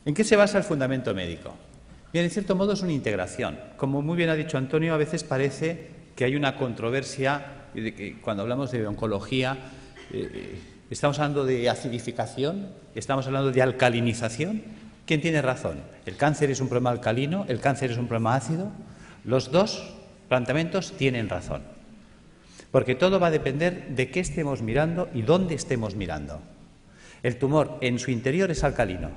¿En qué se basa el fundamento médico? Bien, en cierto modo es una integración. Como muy bien ha dicho Antonio, a veces parece que hay una controversia de que cuando hablamos de oncología estamos hablando de acidificación, estamos hablando de alcalinización. ¿Quién tiene razón? ¿El cáncer es un problema alcalino? ¿El cáncer es un problema ácido? Los dos planteamientos tienen razón, porque todo va a depender de qué estemos mirando y dónde estemos mirando. El tumor en su interior es alcalino,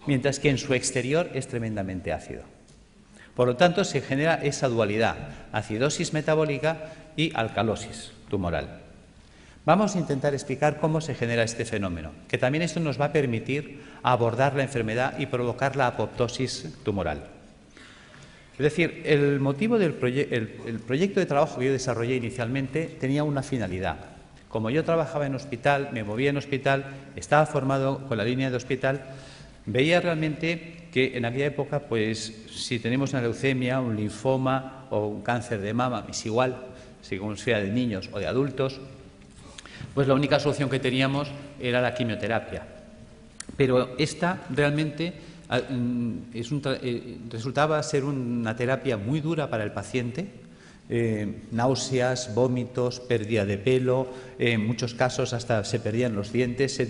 mientras que en su exterior es tremendamente ácido. Por lo tanto, se genera esa dualidad, acidosis metabólica y alcalosis tumoral. Vamos a intentar explicar cómo se genera este fenómeno, que también esto nos va a permitir abordar la enfermedad y provocar la apoptosis tumoral. Es decir, el motivo del proyecto de trabajo que yo desarrollé inicialmente tenía una finalidad. Como yo trabajaba en hospital, me movía en hospital, estaba formado con la línea de hospital, veía realmente que en aquella época, pues, si tenemos una leucemia, un linfoma o un cáncer de mama, es igual, según sea de niños o de adultos, pues la única solución que teníamos era la quimioterapia. Pero esta realmente resultaba ser una terapia muy dura para el paciente, náuseas, vómitos, pérdida de pelo, en muchos casos hasta se perdían los dientes, se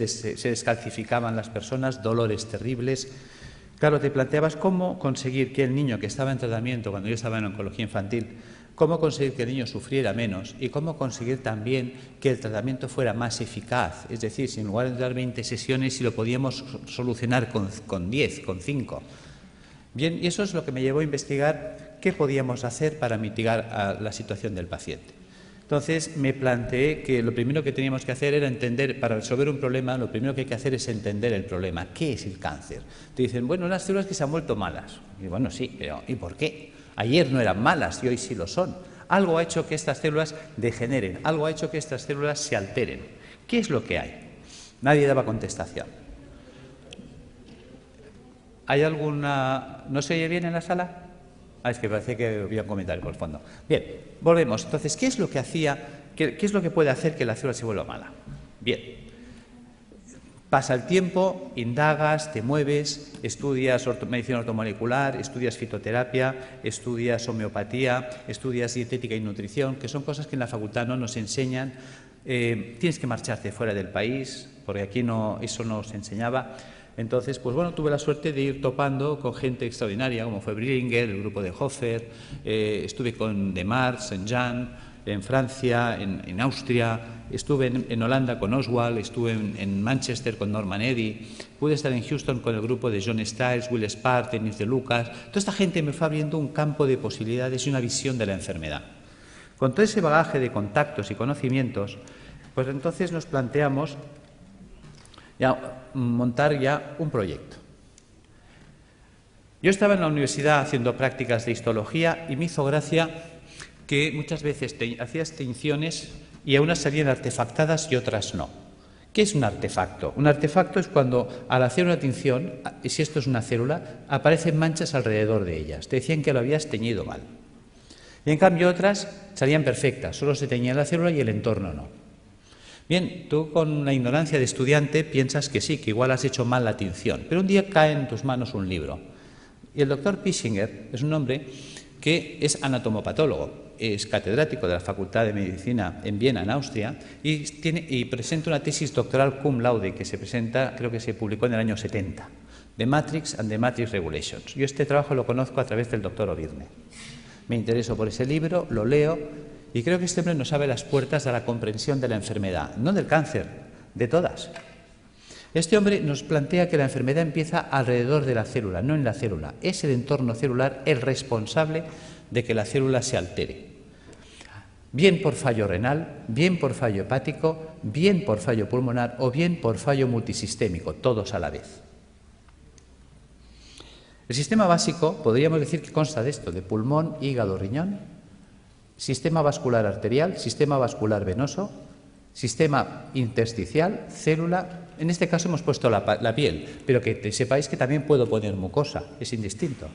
descalcificaban las personas, dolores terribles. Claro, te planteabas cómo conseguir que el niño que estaba en tratamiento, cuando yo estaba en oncología infantil, cómo conseguir que el niño sufriera menos y cómo conseguir también que el tratamiento fuera más eficaz. Es decir, si en lugar de dar 20 sesiones, si lo podíamos solucionar con 10, con 5. Bien, y eso es lo que me llevó a investigar qué podíamos hacer para mitigar la situación del paciente. Entonces me planteé que lo primero que teníamos que hacer era entender, para resolver un problema, lo primero que hay que hacer es entender el problema. ¿Qué es el cáncer? Te dicen, bueno, unas células que se han vuelto malas. Y bueno, sí, pero ¿y por qué? Ayer no eran malas y hoy sí lo son. Algo ha hecho que estas células degeneren, algo ha hecho que estas células se alteren. ¿Qué es lo que hay? Nadie daba contestación. ¿Hay alguna...? ¿No se oye bien en la sala? Es que parece que había un comentario por el fondo. Bien, volvemos. Entonces, ¿qué es lo que qué es lo que puede hacer que la célula se vuelva mala? Bien. Pasa el tiempo, indagas, te mueves, estudias medicina ortomolecular, estudias fitoterapia, estudias homeopatía, estudias dietética y nutrición, que son cosas que en la facultad no nos enseñan. Tienes que marcharte fuera del país, porque aquí eso no se enseñaba. Entonces, pues bueno, tuve la suerte de ir topando con gente extraordinaria, como fue Brillinger, el grupo de Hofer, estuve con Demar, Saint-Jean, en Francia, en Austria, estuve en Holanda con Oswald, estuve en Manchester con Norman Eddy, pude estar en Houston con el grupo de John Stiles, Will Spark, Denis de Lucas. Toda esta gente me fue abriendo un campo de posibilidades y una visión de la enfermedad. Con todo ese bagaje de contactos y conocimientos, pues entonces nos planteamos montar ya un proyecto. Yo estaba en la universidad haciendo prácticas de histología y me hizo gracia que muchas veces hacía extinciones y a unas salían artefactadas y otras no. ¿Qué es un artefacto? Un artefacto es cuando al hacer una tinción, si esto es una célula, aparecen manchas alrededor de ellas. Te decían que lo habías teñido mal. Y en cambio otras salían perfectas, solo se teñía la célula y el entorno no. Bien, tú con la ignorancia de estudiante piensas que sí, que igual has hecho mal la tinción, pero un día cae en tus manos un libro. Y el doctor Pischinger es un hombre que es anatomopatólogo, es catedrático de la Facultad de Medicina en Viena, en Austria, y presenta una tesis doctoral cum laude que se presenta, creo que se publicó en el año 70, The Matrix and the Matrix Regulations. Yo este trabajo lo conozco a través del doctor Ovirne. Me intereso por ese libro, lo leo, y creo que este hombre nos abre las puertas a la comprensión de la enfermedad, no del cáncer, de todas. Este hombre nos plantea que la enfermedad empieza alrededor de la célula, no en la célula. Es el entorno celular el responsable de que la célula se altere. Bien por fallo renal, bien por fallo hepático, bien por fallo pulmonar o bien por fallo multisistémico, todos a la vez. El sistema básico, podríamos decir que consta de esto, de pulmón, hígado, riñón, sistema vascular arterial, sistema vascular venoso, sistema intersticial, célula. En este caso hemos puesto la piel, pero que sepáis que también puedo poner mucosa, es indistinto.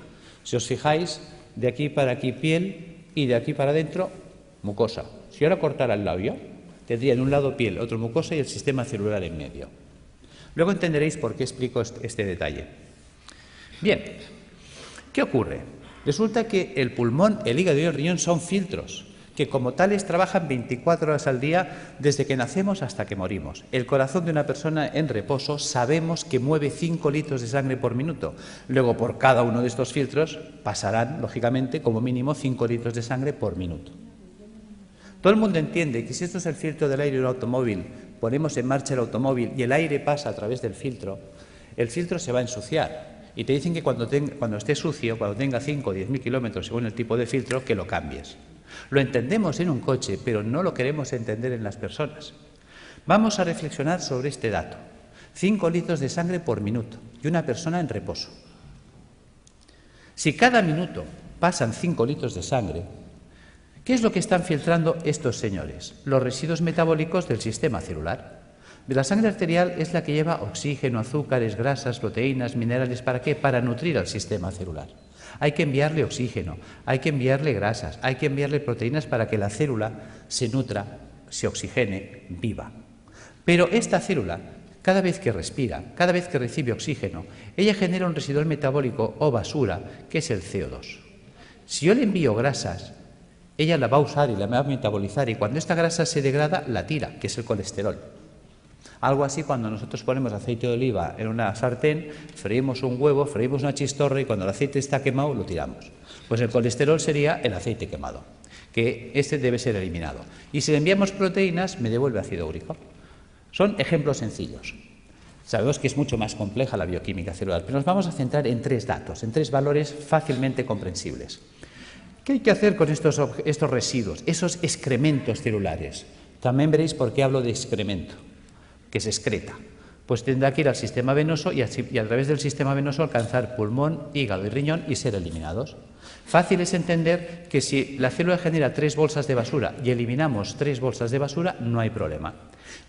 Si os fijáis, de aquí para aquí piel y de aquí para adentro mucosa. Si ahora cortara el labio, tendría en un lado piel, otro mucosa y el sistema celular en medio. Luego entenderéis por qué explico este detalle. Bien, ¿qué ocurre? Resulta que el pulmón, el hígado y el riñón son filtros que como tales trabajan 24 horas al día desde que nacemos hasta que morimos. El corazón de una persona en reposo sabemos que mueve 5 litros de sangre por minuto. Luego, por cada uno de estos filtros pasarán, lógicamente, como mínimo 5 litros de sangre por minuto. Todo el mundo entiende que si esto es el filtro del aire de un automóvil, ponemos en marcha el automóvil y el aire pasa a través del filtro, el filtro se va a ensuciar. Y te dicen que cuando esté sucio, cuando tenga 5 o 10.000 kilómetros según el tipo de filtro, que lo cambies. Lo entendemos en un coche, pero no lo queremos entender en las personas. Vamos a reflexionar sobre este dato. 5 litros de sangre por minuto y una persona en reposo. Si cada minuto pasan 5 litros de sangre, ¿qué es lo que están filtrando estos señores? Los residuos metabólicos del sistema celular. La sangre arterial es la que lleva oxígeno, azúcares, grasas, proteínas, minerales. ¿Para qué? Para nutrir al sistema celular. Hay que enviarle oxígeno, hay que enviarle grasas, hay que enviarle proteínas para que la célula se nutra, se oxigene, viva. Pero esta célula, cada vez que respira, cada vez que recibe oxígeno, ella genera un residual metabólico o basura, que es el CO2. Si yo le envío grasas, ella la va a usar y la va a metabolizar, y cuando esta grasa se degrada, la tira, que es el colesterol. Algo así cuando nosotros ponemos aceite de oliva en una sartén, freímos un huevo, freímos una chistorra y cuando el aceite está quemado lo tiramos. Pues el colesterol sería el aceite quemado, que este debe ser eliminado. Y si le enviamos proteínas, me devuelve ácido úrico. Son ejemplos sencillos. Sabemos que es mucho más compleja la bioquímica celular, pero nos vamos a centrar en 3 datos, en 3 valores fácilmente comprensibles. ¿Qué hay que hacer con estos residuos, esos excrementos celulares? También veréis por qué hablo de excremento, que se excreta. Pues tendrá que ir al sistema venoso y a través del sistema venoso alcanzar pulmón, hígado y riñón y ser eliminados. Fácil es entender que si la célula genera 3 bolsas de basura y eliminamos 3 bolsas de basura, no hay problema.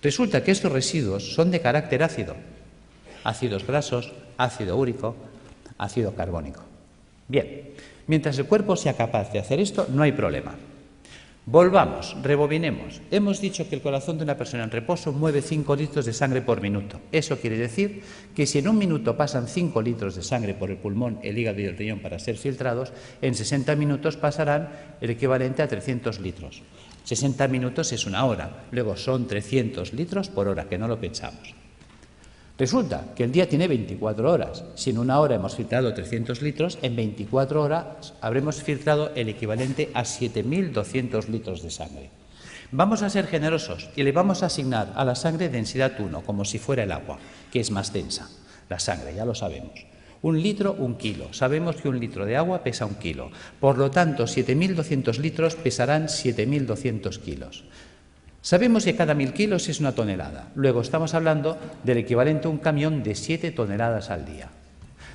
Resulta que estos residuos son de carácter ácido. Ácidos grasos, ácido úrico, ácido carbónico. Bien, mientras el cuerpo sea capaz de hacer esto, no hay problema. Volvamos, rebobinemos. Hemos dicho que el corazón de una persona en reposo mueve 5 litros de sangre por minuto. Eso quiere decir que si en un minuto pasan 5 litros de sangre por el pulmón, el hígado y el riñón para ser filtrados, en 60 minutos pasarán el equivalente a 300 litros. 60 minutos es una hora, luego son 300 litros por hora, que no lo pensamos. Resulta que el día tiene 24 horas. Si en una hora hemos filtrado 300 litros, en 24 horas habremos filtrado el equivalente a 7.200 litros de sangre. Vamos a ser generosos y le vamos a asignar a la sangre densidad 1, como si fuera el agua, que es más densa. La sangre, ya lo sabemos. 1 litro, 1 kilo. Sabemos que 1 litro de agua pesa 1 kilo. Por lo tanto, 7.200 litros pesarán 7.200 kilos. Sabemos que cada 1.000 kilos es una tonelada. Luego estamos hablando del equivalente a un camión de 7 toneladas al día.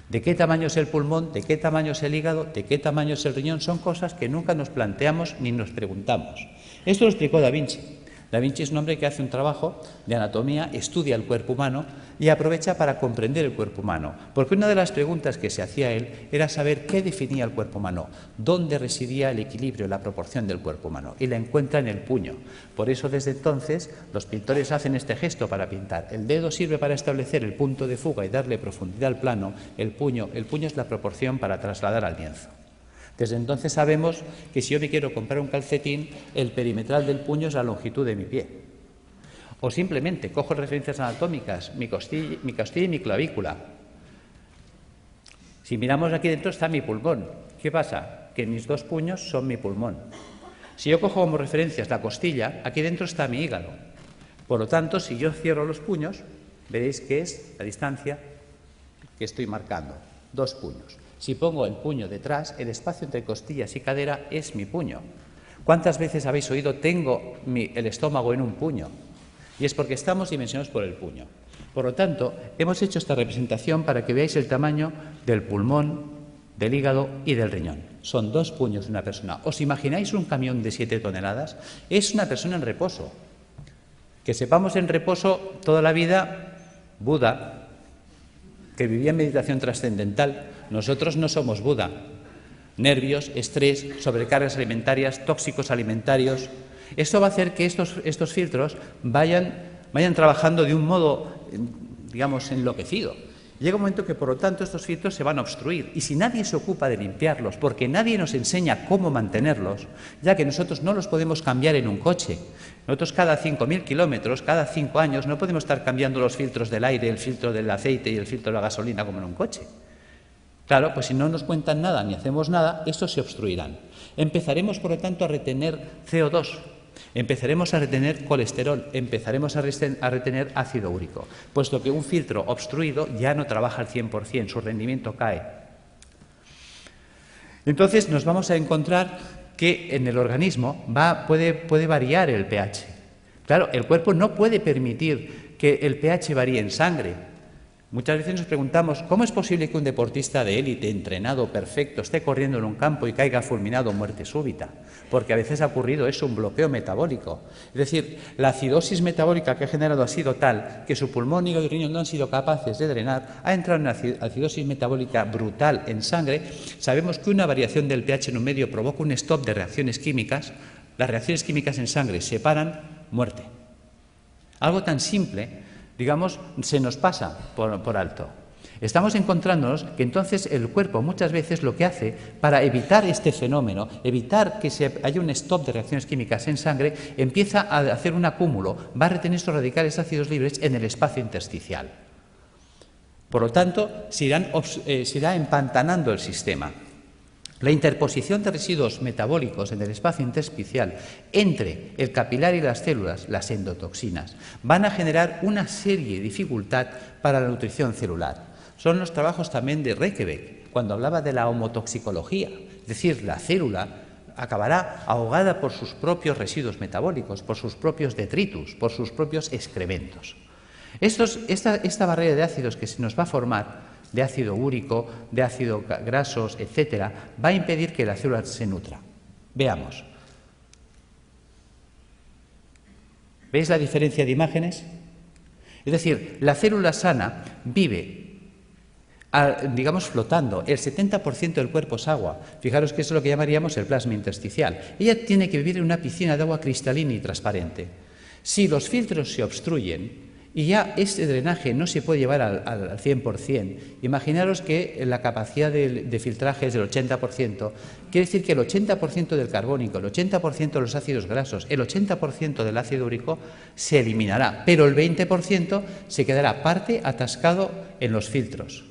¿De qué tamaño es el pulmón? ¿De qué tamaño es el hígado? ¿De qué tamaño es el riñón? Son cosas que nunca nos planteamos ni nos preguntamos. Esto lo explicó Da Vinci. Da Vinci es un hombre que hace un trabajo de anatomía, estudia el cuerpo humano y aprovecha para comprender el cuerpo humano. Porque una de las preguntas que se hacía él era saber qué definía el cuerpo humano, dónde residía el equilibrio, la proporción del cuerpo humano. Y la encuentra en el puño. Por eso desde entonces los pintores hacen este gesto para pintar. El dedo sirve para establecer el punto de fuga y darle profundidad al plano. El puño es la proporción para trasladar al lienzo. Desde entonces sabemos que si yo me quiero comprar un calcetín, el perimetral del puño es la longitud de mi pie. O simplemente cojo referencias anatómicas, mi costilla y mi clavícula. Si miramos aquí dentro está mi pulmón. ¿Qué pasa? Que mis 2 puños son mi pulmón. Si yo cojo como referencias la costilla, aquí dentro está mi hígado. Por lo tanto, si yo cierro los puños, veréis que es la distancia que estoy marcando, 2 puños. Si pongo el puño detrás, el espacio entre costillas y cadera es mi puño. ¿Cuántas veces habéis oído tengo el estómago en un puño? Y es porque estamos dimensionados por el puño. Por lo tanto, hemos hecho esta representación para que veáis el tamaño del pulmón, del hígado y del riñón. Son 2 puños de una persona. ¿Os imagináis un camión de 7 toneladas? Es una persona en reposo. Que sepamos en reposo toda la vida, Buda, que vivía en meditación trascendental. Nosotros no somos Buda. Nervios, estrés, sobrecargas alimentarias, tóxicos alimentarios. Esto va a hacer que estos filtros vayan trabajando de un modo, digamos, enloquecido. Llega un momento que, por lo tanto, estos filtros se van a obstruir. Y si nadie se ocupa de limpiarlos, porque nadie nos enseña cómo mantenerlos, ya que nosotros no los podemos cambiar en un coche. Nosotros cada 5.000 kilómetros, cada 5 años, no podemos estar cambiando los filtros del aire, el filtro del aceite y el filtro de la gasolina como en un coche. Claro, pues si no nos cuentan nada ni hacemos nada, estos se obstruirán. Empezaremos, por lo tanto, a retener CO2. Empezaremos a retener colesterol, empezaremos a retener ácido úrico, puesto que un filtro obstruido ya no trabaja al 100%, su rendimiento cae. Entonces nos vamos a encontrar que en el organismo puede variar el pH. Claro, el cuerpo no puede permitir que el pH varíe en sangre. Muchas veces nos preguntamos, ¿cómo es posible que un deportista de élite, entrenado, perfecto, esté corriendo en un campo y caiga fulminado o muerte súbita? Porque a veces ha ocurrido eso, un bloqueo metabólico. Es decir, la acidosis metabólica que ha generado ha sido tal que su pulmón, hígado y riñón no han sido capaces de drenar, ha entrado en una acidosis metabólica brutal en sangre. Sabemos que una variación del pH en un medio provoca un stop de reacciones químicas. Las reacciones químicas en sangre se paran, muerte. Algo tan simple, digamos, se nos pasa por alto. Estamos encontrándonos que entonces el cuerpo muchas veces lo que hace para evitar este fenómeno, evitar que haya un stop de reacciones químicas en sangre, empieza a hacer un acúmulo, va a retener estos radicales ácidos libres en el espacio intersticial. Por lo tanto, se irá empantanando el sistema. La interposición de residuos metabólicos en el espacio intersticial entre el capilar y las células, las endotoxinas, van a generar una serie de dificultad para la nutrición celular. Son los trabajos también de Reykjavik, cuando hablaba de la homotoxicología, es decir, la célula acabará ahogada por sus propios residuos metabólicos, por sus propios detritus, por sus propios excrementos. Esta barrera de ácidos que se nos va a formar, de ácido úrico, de ácidos grasos, etcétera, va a impedir que la célula se nutra. Veamos. ¿Veis la diferencia de imágenes? Es decir, la célula sana vive, digamos, flotando. El 70% del cuerpo es agua. Fijaros que eso es lo que llamaríamos el plasma intersticial. Ella tiene que vivir en una piscina de agua cristalina y transparente. Si los filtros se obstruyen, y ya este drenaje no se puede llevar al 100%. Imaginaros que la capacidad de filtraje es del 80%. Quiere decir que el 80% del carbónico, el 80% de los ácidos grasos, el 80% del ácido úrico se eliminará, pero el 20% se quedará parte atascado en los filtros,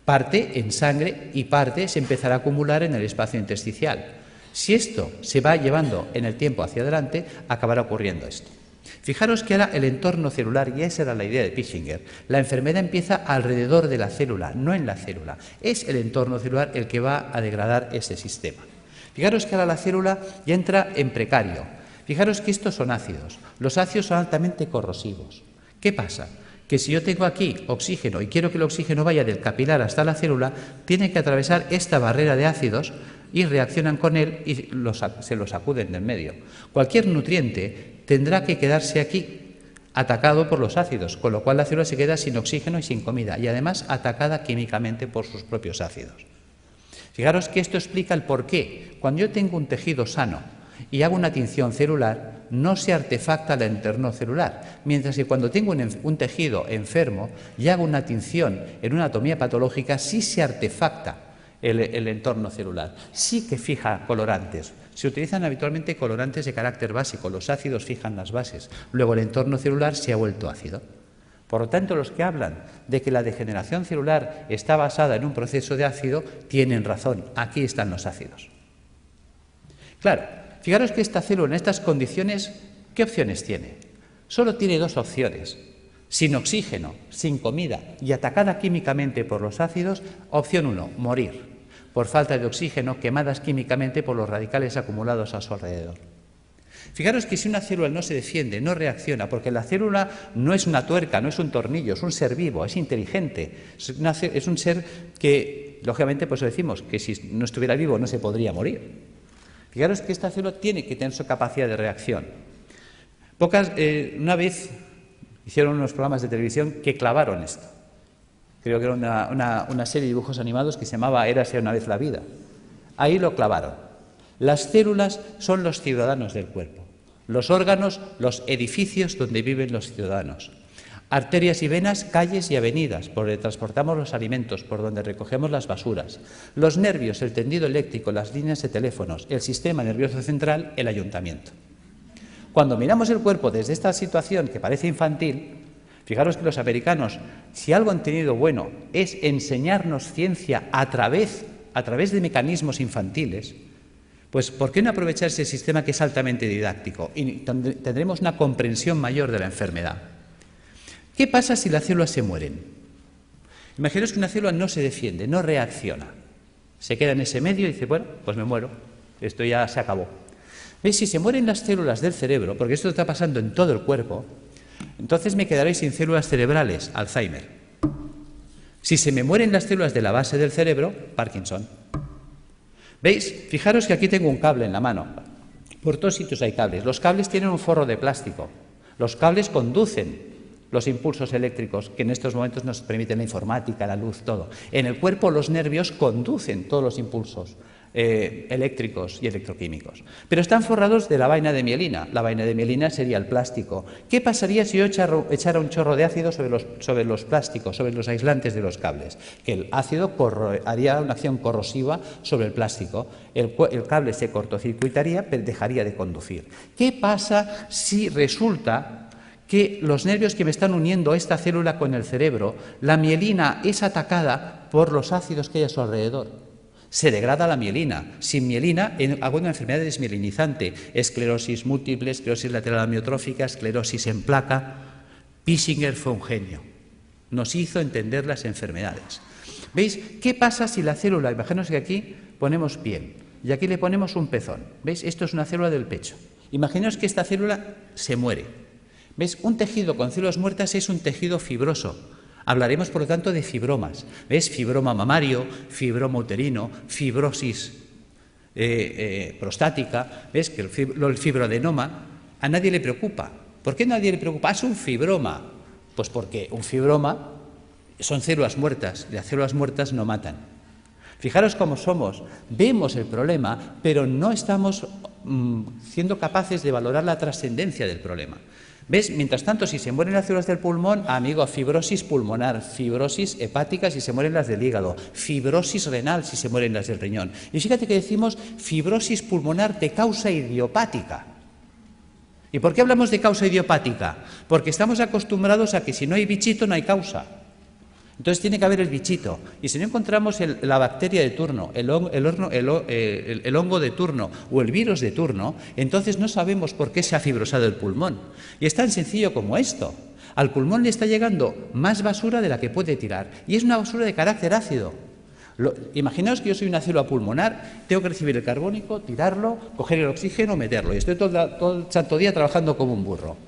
parte en sangre y parte se empezará a acumular en el espacio intersticial. Si esto se va llevando en el tiempo hacia adelante, acabará ocurriendo esto. Fijaros que ahora el entorno celular, y esa era la idea de Pischinger, la enfermedad empieza alrededor de la célula, no en la célula. Es el entorno celular el que va a degradar ese sistema. Fijaros que ahora la célula ya entra en precario. Fijaros que estos son ácidos. Los ácidos son altamente corrosivos. ¿Qué pasa? Que si yo tengo aquí oxígeno y quiero que el oxígeno vaya del capilar hasta la célula, tiene que atravesar esta barrera de ácidos y reaccionan con él y se los sacuden del medio. Cualquier nutriente tendrá que quedarse aquí, atacado por los ácidos, con lo cual la célula se queda sin oxígeno y sin comida, y además atacada químicamente por sus propios ácidos. Fijaros que esto explica el porqué. Cuando yo tengo un tejido sano y hago una tinción celular, no se artefacta el entorno celular, mientras que cuando tengo un tejido enfermo y hago una tinción en una anatomía patológica, sí se artefacta el entorno celular, sí que fija colorantes. Se utilizan habitualmente colorantes de carácter básico, los ácidos fijan las bases, luego el entorno celular se ha vuelto ácido. Por lo tanto, los que hablan de que la degeneración celular está basada en un proceso de ácido, tienen razón, aquí están los ácidos. Claro, fijaros que esta célula en estas condiciones, ¿qué opciones tiene? Solo tiene dos opciones. Sin oxígeno, sin comida y atacada químicamente por los ácidos, opción 1, morir, por falta de oxígeno, quemadas químicamente por los radicales acumulados a su alrededor. Fijaros que si una célula no se defiende, no reacciona, porque la célula no es una tuerca, no es un tornillo, es un ser vivo, es inteligente, es un ser que, lógicamente, pues decimos que si no estuviera vivo no se podría morir. Fijaros que esta célula tiene que tener su capacidad de reacción. Una vez hicieron unos programas de televisión que clavaron esto. Creo que era una serie de dibujos animados que se llamaba Érase una vez la vida. Ahí lo clavaron. Las células son los ciudadanos del cuerpo. Los órganos, los edificios donde viven los ciudadanos. Arterias y venas, calles y avenidas, por donde transportamos los alimentos, por donde recogemos las basuras. Los nervios, el tendido eléctrico, las líneas de teléfonos, el sistema nervioso central, el ayuntamiento. Cuando miramos el cuerpo desde esta situación que parece infantil, fijaros que los americanos, si algo han tenido bueno, es enseñarnos ciencia a través de mecanismos infantiles, pues ¿por qué no aprovechar ese sistema que es altamente didáctico? Y tendremos una comprensión mayor de la enfermedad. ¿Qué pasa si las células se mueren? Imaginaos que una célula no se defiende, no reacciona. Se queda en ese medio y dice, bueno, pues me muero, esto ya se acabó. ¿Veis? Si se mueren las células del cerebro, porque esto está pasando en todo el cuerpo, entonces me quedaré sin células cerebrales, Alzheimer. Si se me mueren las células de la base del cerebro, Parkinson. ¿Veis? Fijaros que aquí tengo un cable en la mano. Por todos sitios hay cables. Los cables tienen un forro de plástico. Los cables conducen los impulsos eléctricos que en estos momentos nos permiten la informática, la luz, todo. En el cuerpo los nervios conducen todos los impulsos eléctricos y electroquímicos. Pero están forrados de la vaina de mielina. La vaina de mielina sería el plástico. ¿Qué pasaría si yo echara un chorro de ácido sobre los plásticos, sobre los aislantes de los cables? Que el ácido haría una acción corrosiva sobre el plástico. El cable se cortocircuitaría, pero dejaría de conducir. ¿Qué pasa si resulta que los nervios que me están uniendo esta célula con el cerebro, la mielina es atacada por los ácidos que hay a su alrededor? Se degrada la mielina. Sin mielina hago una enfermedad desmielinizante, esclerosis múltiple, esclerosis lateral amiotrófica, esclerosis en placa. Pissinger fue un genio. Nos hizo entender las enfermedades. ¿Veis? ¿Qué pasa si la célula, imaginaos que aquí ponemos piel y aquí le ponemos un pezón? ¿Veis? Esto es una célula del pecho. Imaginaos que esta célula se muere. ¿Veis? Un tejido con células muertas es un tejido fibroso. Hablaremos, por lo tanto, de fibromas. ¿Ves? Fibroma mamario, fibroma uterino, fibrosis prostática. ¿Ves? Que el fibroadenoma a nadie le preocupa. ¿Por qué a nadie le preocupa? Es un fibroma. Pues porque un fibroma son células muertas. Las células muertas no matan. Fijaros cómo somos. Vemos el problema, pero no estamos siendo capaces de valorar la trascendencia del problema. ¿Ves? Mientras tanto, si se mueren las células del pulmón, amigo, fibrosis pulmonar, fibrosis hepática si se mueren las del hígado, fibrosis renal si se mueren las del riñón. Y fíjate que decimos fibrosis pulmonar de causa idiopática. ¿Y por qué hablamos de causa idiopática? Porque estamos acostumbrados a que si no hay bichito, no hay causa. Entonces tiene que haber el bichito. Y si no encontramos la bacteria de turno, el hongo de turno o el virus de turno, entonces no sabemos por qué se ha fibrosado el pulmón. Y es tan sencillo como esto. Al pulmón le está llegando más basura de la que puede tirar. Y es una basura de carácter ácido. Imaginaos que yo soy una célula pulmonar, tengo que recibir el carbónico, tirarlo, coger el oxígeno, meterlo. Y estoy todo el santo día trabajando como un burro.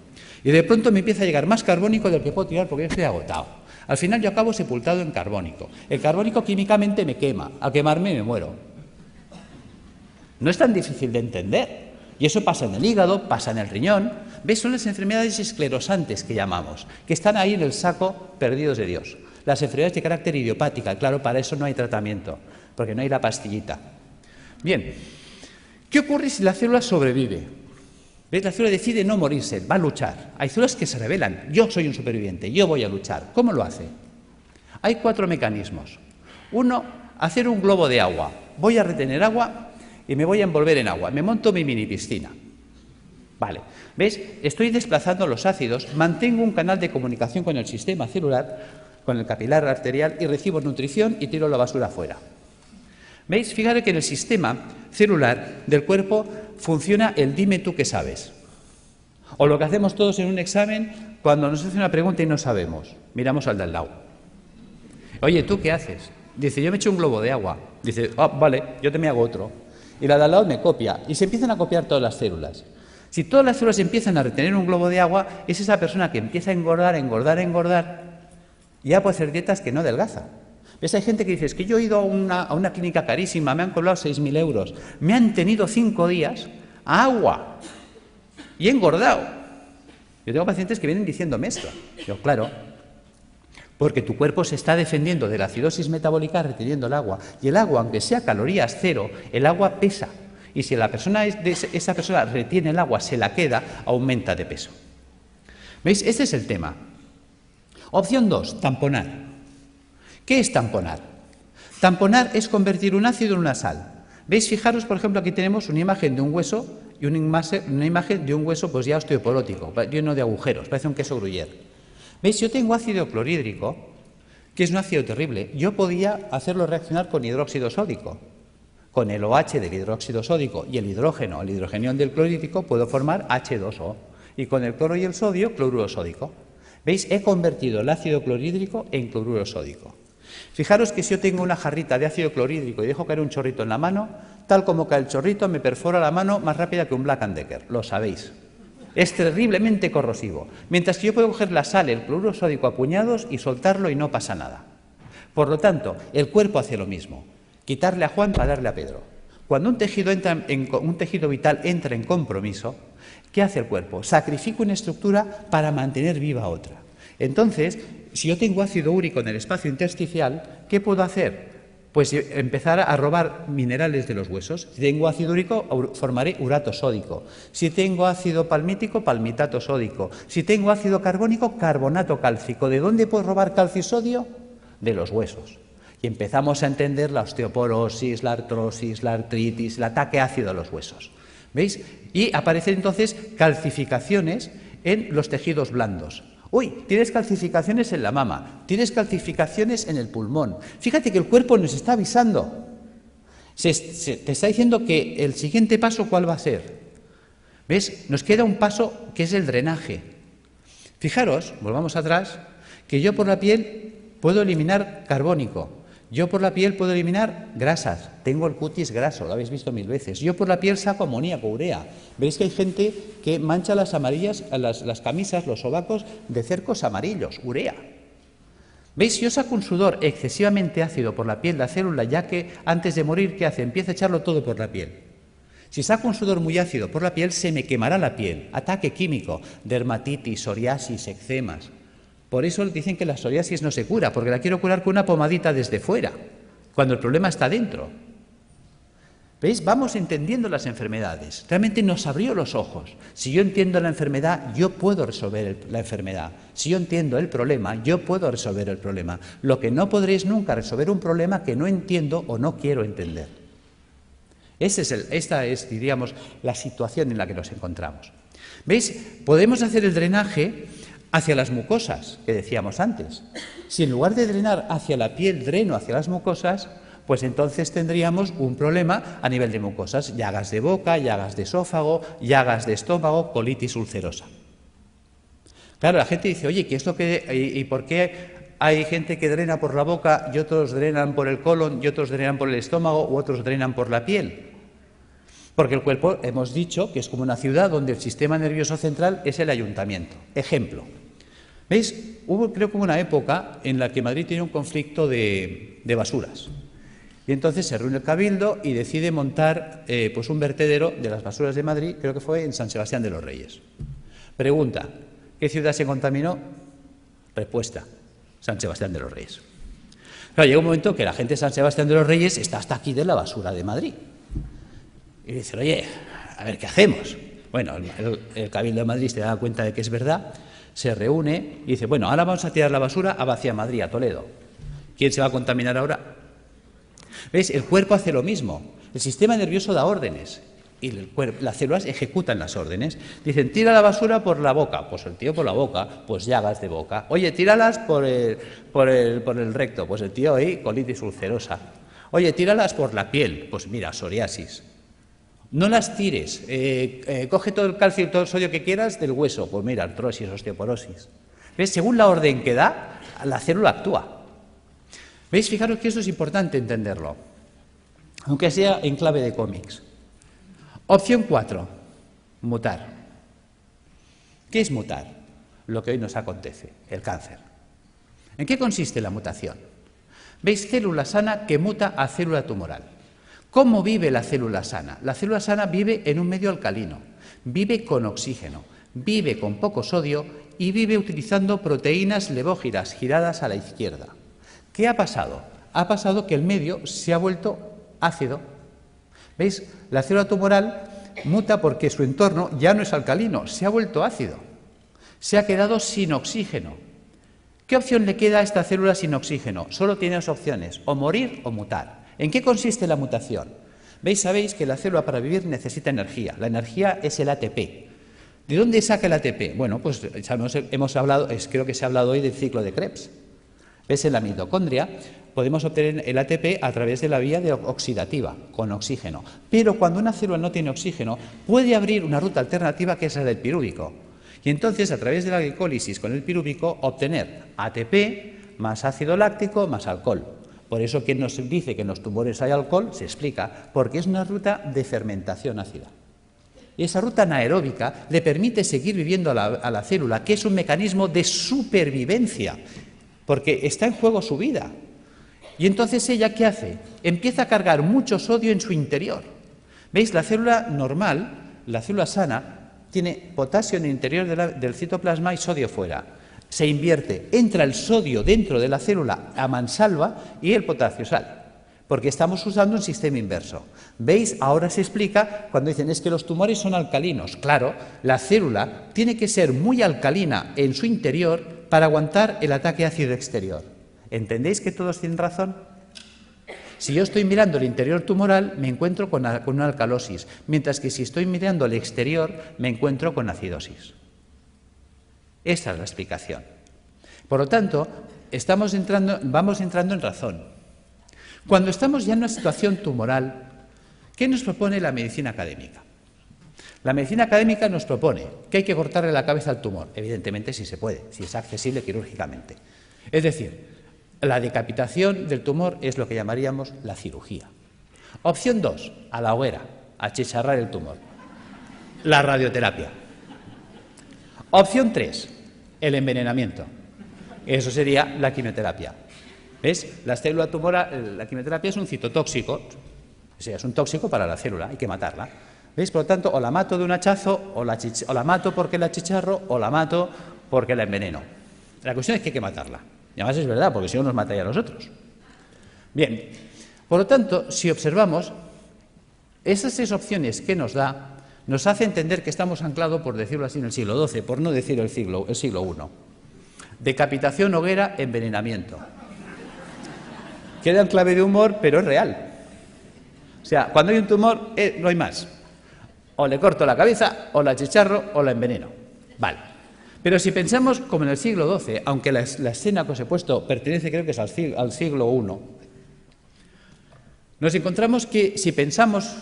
Y de pronto me empieza a llegar más carbónico del que puedo tirar porque yo estoy agotado. Al final yo acabo sepultado en carbónico. El carbónico químicamente me quema. Al quemarme me muero. No es tan difícil de entender. Y eso pasa en el hígado, pasa en el riñón. ¿Ves? Son las enfermedades esclerosantes que llamamos, que están ahí en el saco perdidos de Dios. Las enfermedades de carácter idiopática, claro, para eso no hay tratamiento, porque no hay la pastillita. Bien, ¿qué ocurre si la célula sobrevive? ¿Ves? La célula decide no morirse, va a luchar. Hay células que se rebelan. Yo soy un superviviente, yo voy a luchar. ¿Cómo lo hace? Hay 4 mecanismos. Uno, hacer un globo de agua. Voy a retener agua y me voy a envolver en agua. Me monto mi mini piscina. Vale. ¿Ves? Estoy desplazando los ácidos, mantengo un canal de comunicación con el sistema celular, con el capilar arterial, y recibo nutrición y tiro la basura fuera. ¿Veis? Fíjate que en el sistema celular del cuerpo funciona el dime tú qué sabes. O lo que hacemos todos en un examen cuando nos hace una pregunta y no sabemos. Miramos al de al lado. Oye, ¿tú qué haces? Dice, yo me echo un globo de agua. Dice, vale, yo te me hago otro. Y la de al lado me copia. Y se empiezan a copiar todas las células. Si todas las células empiezan a retener un globo de agua, es esa persona que empieza a engordar, y ya puede hacer dietas que no adelgaza. ¿Ves? Hay gente que dice, es que yo he ido a una clínica carísima, me han cobrado 6.000 euros, me han tenido 5 días a agua y he engordado. Yo tengo pacientes que vienen diciendo mezcla. Yo, claro, porque tu cuerpo se está defendiendo de la acidosis metabólica reteniendo el agua. Y el agua, aunque sea calorías cero, el agua pesa. Y si esa persona retiene el agua, se la queda, aumenta de peso. ¿Veis? Este es el tema. Opción 2, tamponar. ¿Qué es tamponar? Tamponar es convertir un ácido en una sal. ¿Veis? Fijaros, por ejemplo, aquí tenemos una imagen de un hueso y una imagen de un hueso pues ya osteoporótico, lleno de agujeros, parece un queso gruyère. ¿Veis? Yo tengo ácido clorhídrico, que es un ácido terrible. Yo podía hacerlo reaccionar con hidróxido sódico. Con el OH del hidróxido sódico y el hidrógeno, el hidrogenión del clorhídrico, puedo formar H2O. Y con el cloro y el sodio, cloruro sódico. ¿Veis? He convertido el ácido clorhídrico en cloruro sódico. Fijaros que si yo tengo una jarrita de ácido clorhídrico y dejo caer un chorrito en la mano, tal como cae el chorrito, me perfora la mano más rápida que un Black & Decker. Lo sabéis. Es terriblemente corrosivo. Mientras que yo puedo coger la sal, el cloruro sódico a puñados y soltarlo y no pasa nada. Por lo tanto, el cuerpo hace lo mismo. Quitarle a Juan para darle a Pedro. Cuando un tejido vital entra en compromiso, ¿qué hace el cuerpo? Sacrifica una estructura para mantener viva otra. Entonces, si yo tengo ácido úrico en el espacio intersticial, ¿qué puedo hacer? Pues empezar a robar minerales de los huesos. Si tengo ácido úrico, formaré urato sódico. Si tengo ácido palmítico, palmitato sódico. Si tengo ácido carbónico, carbonato cálcico. ¿De dónde puedo robar calcio y sodio? De los huesos. Y empezamos a entender la osteoporosis, la artrosis, la artritis, el ataque ácido a los huesos. ¿Veis? Y aparecen entonces calcificaciones en los tejidos blandos. Uy, tienes calcificaciones en la mama, tienes calcificaciones en el pulmón. Fíjate que el cuerpo nos está avisando. Te está diciendo que el siguiente paso, ¿cuál va a ser? ¿Ves? Nos queda un paso que es el drenaje. Fijaros, volvamos atrás, que yo por la piel puedo eliminar carbónico. Yo por la piel puedo eliminar grasas, tengo el cutis graso, lo habéis visto 1000 veces. Yo por la piel saco amoníaco, urea. Veis que hay gente que mancha las camisas, los sobacos de cercos amarillos, urea. ¿Veis? Si yo saco un sudor excesivamente ácido por la piel de la célula, ya que antes de morir, ¿qué hace? Empieza a echarlo todo por la piel. Si saco un sudor muy ácido por la piel, se me quemará la piel. Ataque químico, dermatitis, psoriasis, eczemas. Por eso dicen que la psoriasis no se cura, porque la quiero curar con una pomadita desde fuera, cuando el problema está dentro. ¿Veis? Vamos entendiendo las enfermedades. Realmente nos abrió los ojos. Si yo entiendo la enfermedad, yo puedo resolver la enfermedad. Si yo entiendo el problema, yo puedo resolver el problema. Lo que no podré es nunca resolver un problema que no entiendo o no quiero entender. Esta es, diríamos, la situación en la que nos encontramos. ¿Veis? Podemos hacer el drenaje hacia las mucosas, que decíamos antes. Si en lugar de drenar hacia la piel, dreno hacia las mucosas, pues entonces tendríamos un problema a nivel de mucosas, llagas de boca, llagas de esófago, llagas de estómago, colitis ulcerosa. Claro, la gente dice, oye, ¿qué es lo que y por qué hay gente que drena por la boca y otros drenan por el colon y otros drenan por el estómago u otros drenan por la piel? Porque el cuerpo, hemos dicho, que es como una ciudad donde el sistema nervioso central es el ayuntamiento. Ejemplo. ¿Veis? Creo que hubo una época en la que Madrid tenía un conflicto de basuras. Y entonces se reúne el Cabildo y decide montar pues un vertedero de las basuras de Madrid, creo que fue en San Sebastián de los Reyes. Pregunta, ¿qué ciudad se contaminó? Respuesta, San Sebastián de los Reyes. Claro, llega un momento que la gente de San Sebastián de los Reyes está hasta aquí de la basura de Madrid. Y dicen, oye, a ver, ¿qué hacemos? Bueno, el Cabildo de Madrid se da cuenta de que es verdad, se reúne y dice, bueno, ahora vamos a tirar la basura hacia Madrid, a Toledo. ¿Quién se va a contaminar ahora? ¿Veis? El cuerpo hace lo mismo. El sistema nervioso da órdenes y las células ejecutan las órdenes. Dicen, tira la basura por la boca. Pues el tío por la boca, pues llagas de boca. Oye, tíralas por el recto. Pues el tío ahí, colitis ulcerosa. Oye, tíralas por la piel. Pues mira, psoriasis. No las tires, coge todo el calcio y todo el sodio que quieras del hueso, pues mira, artrosis, osteoporosis. ¿Ves? Según la orden que da, la célula actúa. ¿Veis? Fijaros que eso es importante entenderlo, aunque sea en clave de cómics. Opción 4, mutar. ¿Qué es mutar? Lo que hoy nos acontece, el cáncer. ¿En qué consiste la mutación? ¿Veis? Célula sana que muta a célula tumoral. ¿Cómo vive la célula sana? La célula sana vive en un medio alcalino, vive con oxígeno, vive con poco sodio y vive utilizando proteínas levógiras giradas a la izquierda. ¿Qué ha pasado? Ha pasado que el medio se ha vuelto ácido. ¿Veis? La célula tumoral muta porque su entorno ya no es alcalino, se ha vuelto ácido. Se ha quedado sin oxígeno. ¿Qué opción le queda a esta célula sin oxígeno? Solo tiene dos opciones, o morir o mutar. ¿En qué consiste la mutación? Sabéis que la célula para vivir necesita energía. La energía es el ATP. ¿De dónde saca el ATP? Bueno, pues hemos hablado, creo que se ha hablado hoy del ciclo de Krebs. ¿Ves? En la mitocondria podemos obtener el ATP a través de la vía oxidativa, con oxígeno. Pero cuando una célula no tiene oxígeno, puede abrir una ruta alternativa que es la del pirúvico. Y entonces, a través de la glicólisis con el pirúvico, obtener ATP más ácido láctico más alcohol. Por eso, quien nos dice que en los tumores hay alcohol, se explica, porque es una ruta de fermentación ácida. Y esa ruta anaeróbica le permite seguir viviendo a la célula, que es un mecanismo de supervivencia, porque está en juego su vida. Y entonces ella, ¿qué hace? Empieza a cargar mucho sodio en su interior. ¿Veis? La célula normal, la célula sana, tiene potasio en el interior del citoplasma y sodio fuera. Se invierte, entra el sodio dentro de la célula a mansalva y el potasio sale, porque estamos usando un sistema inverso. ¿Veis? Ahora se explica cuando dicen es que los tumores son alcalinos. Claro, la célula tiene que ser muy alcalina en su interior para aguantar el ataque ácido exterior. ¿Entendéis que todos tienen razón? Si yo estoy mirando el interior tumoral, me encuentro con una alcalosis, mientras que si estoy mirando el exterior, me encuentro con acidosis. Esta es la explicación. Por lo tanto, vamos entrando en razón. Cuando estamos ya en una situación tumoral, ¿qué nos propone la medicina académica? La medicina académica nos propone que hay que cortarle la cabeza al tumor, evidentemente si se puede, si es accesible quirúrgicamente. Es decir, la decapitación del tumor es lo que llamaríamos la cirugía. Opción 2, a la hoguera, achicharrar el tumor. La radioterapia. Opción 3, el envenenamiento. Eso sería la quimioterapia. ¿Ves? La célula tumoral, la quimioterapia es un citotóxico, o sea, es un tóxico para la célula, hay que matarla. ¿Veis? Por lo tanto, o la mato de un hachazo, o la mato porque la achicharro, o la mato porque la enveneno. La cuestión es que hay que matarla. Y además es verdad, porque si no nos mataría a nosotros. Bien, por lo tanto, si observamos, esas 6 opciones que nos da, nos hace entender que estamos anclados, por decirlo así, en el siglo XII, por no decir el siglo I. Decapitación, hoguera, envenenamiento. Queda en clave de humor, pero es real. O sea, cuando hay un tumor, no hay más. O le corto la cabeza, o la achicharro, o la enveneno. Vale. Pero si pensamos como en el siglo XII, aunque la escena que os he puesto pertenece, creo que es al siglo I, nos encontramos que si pensamos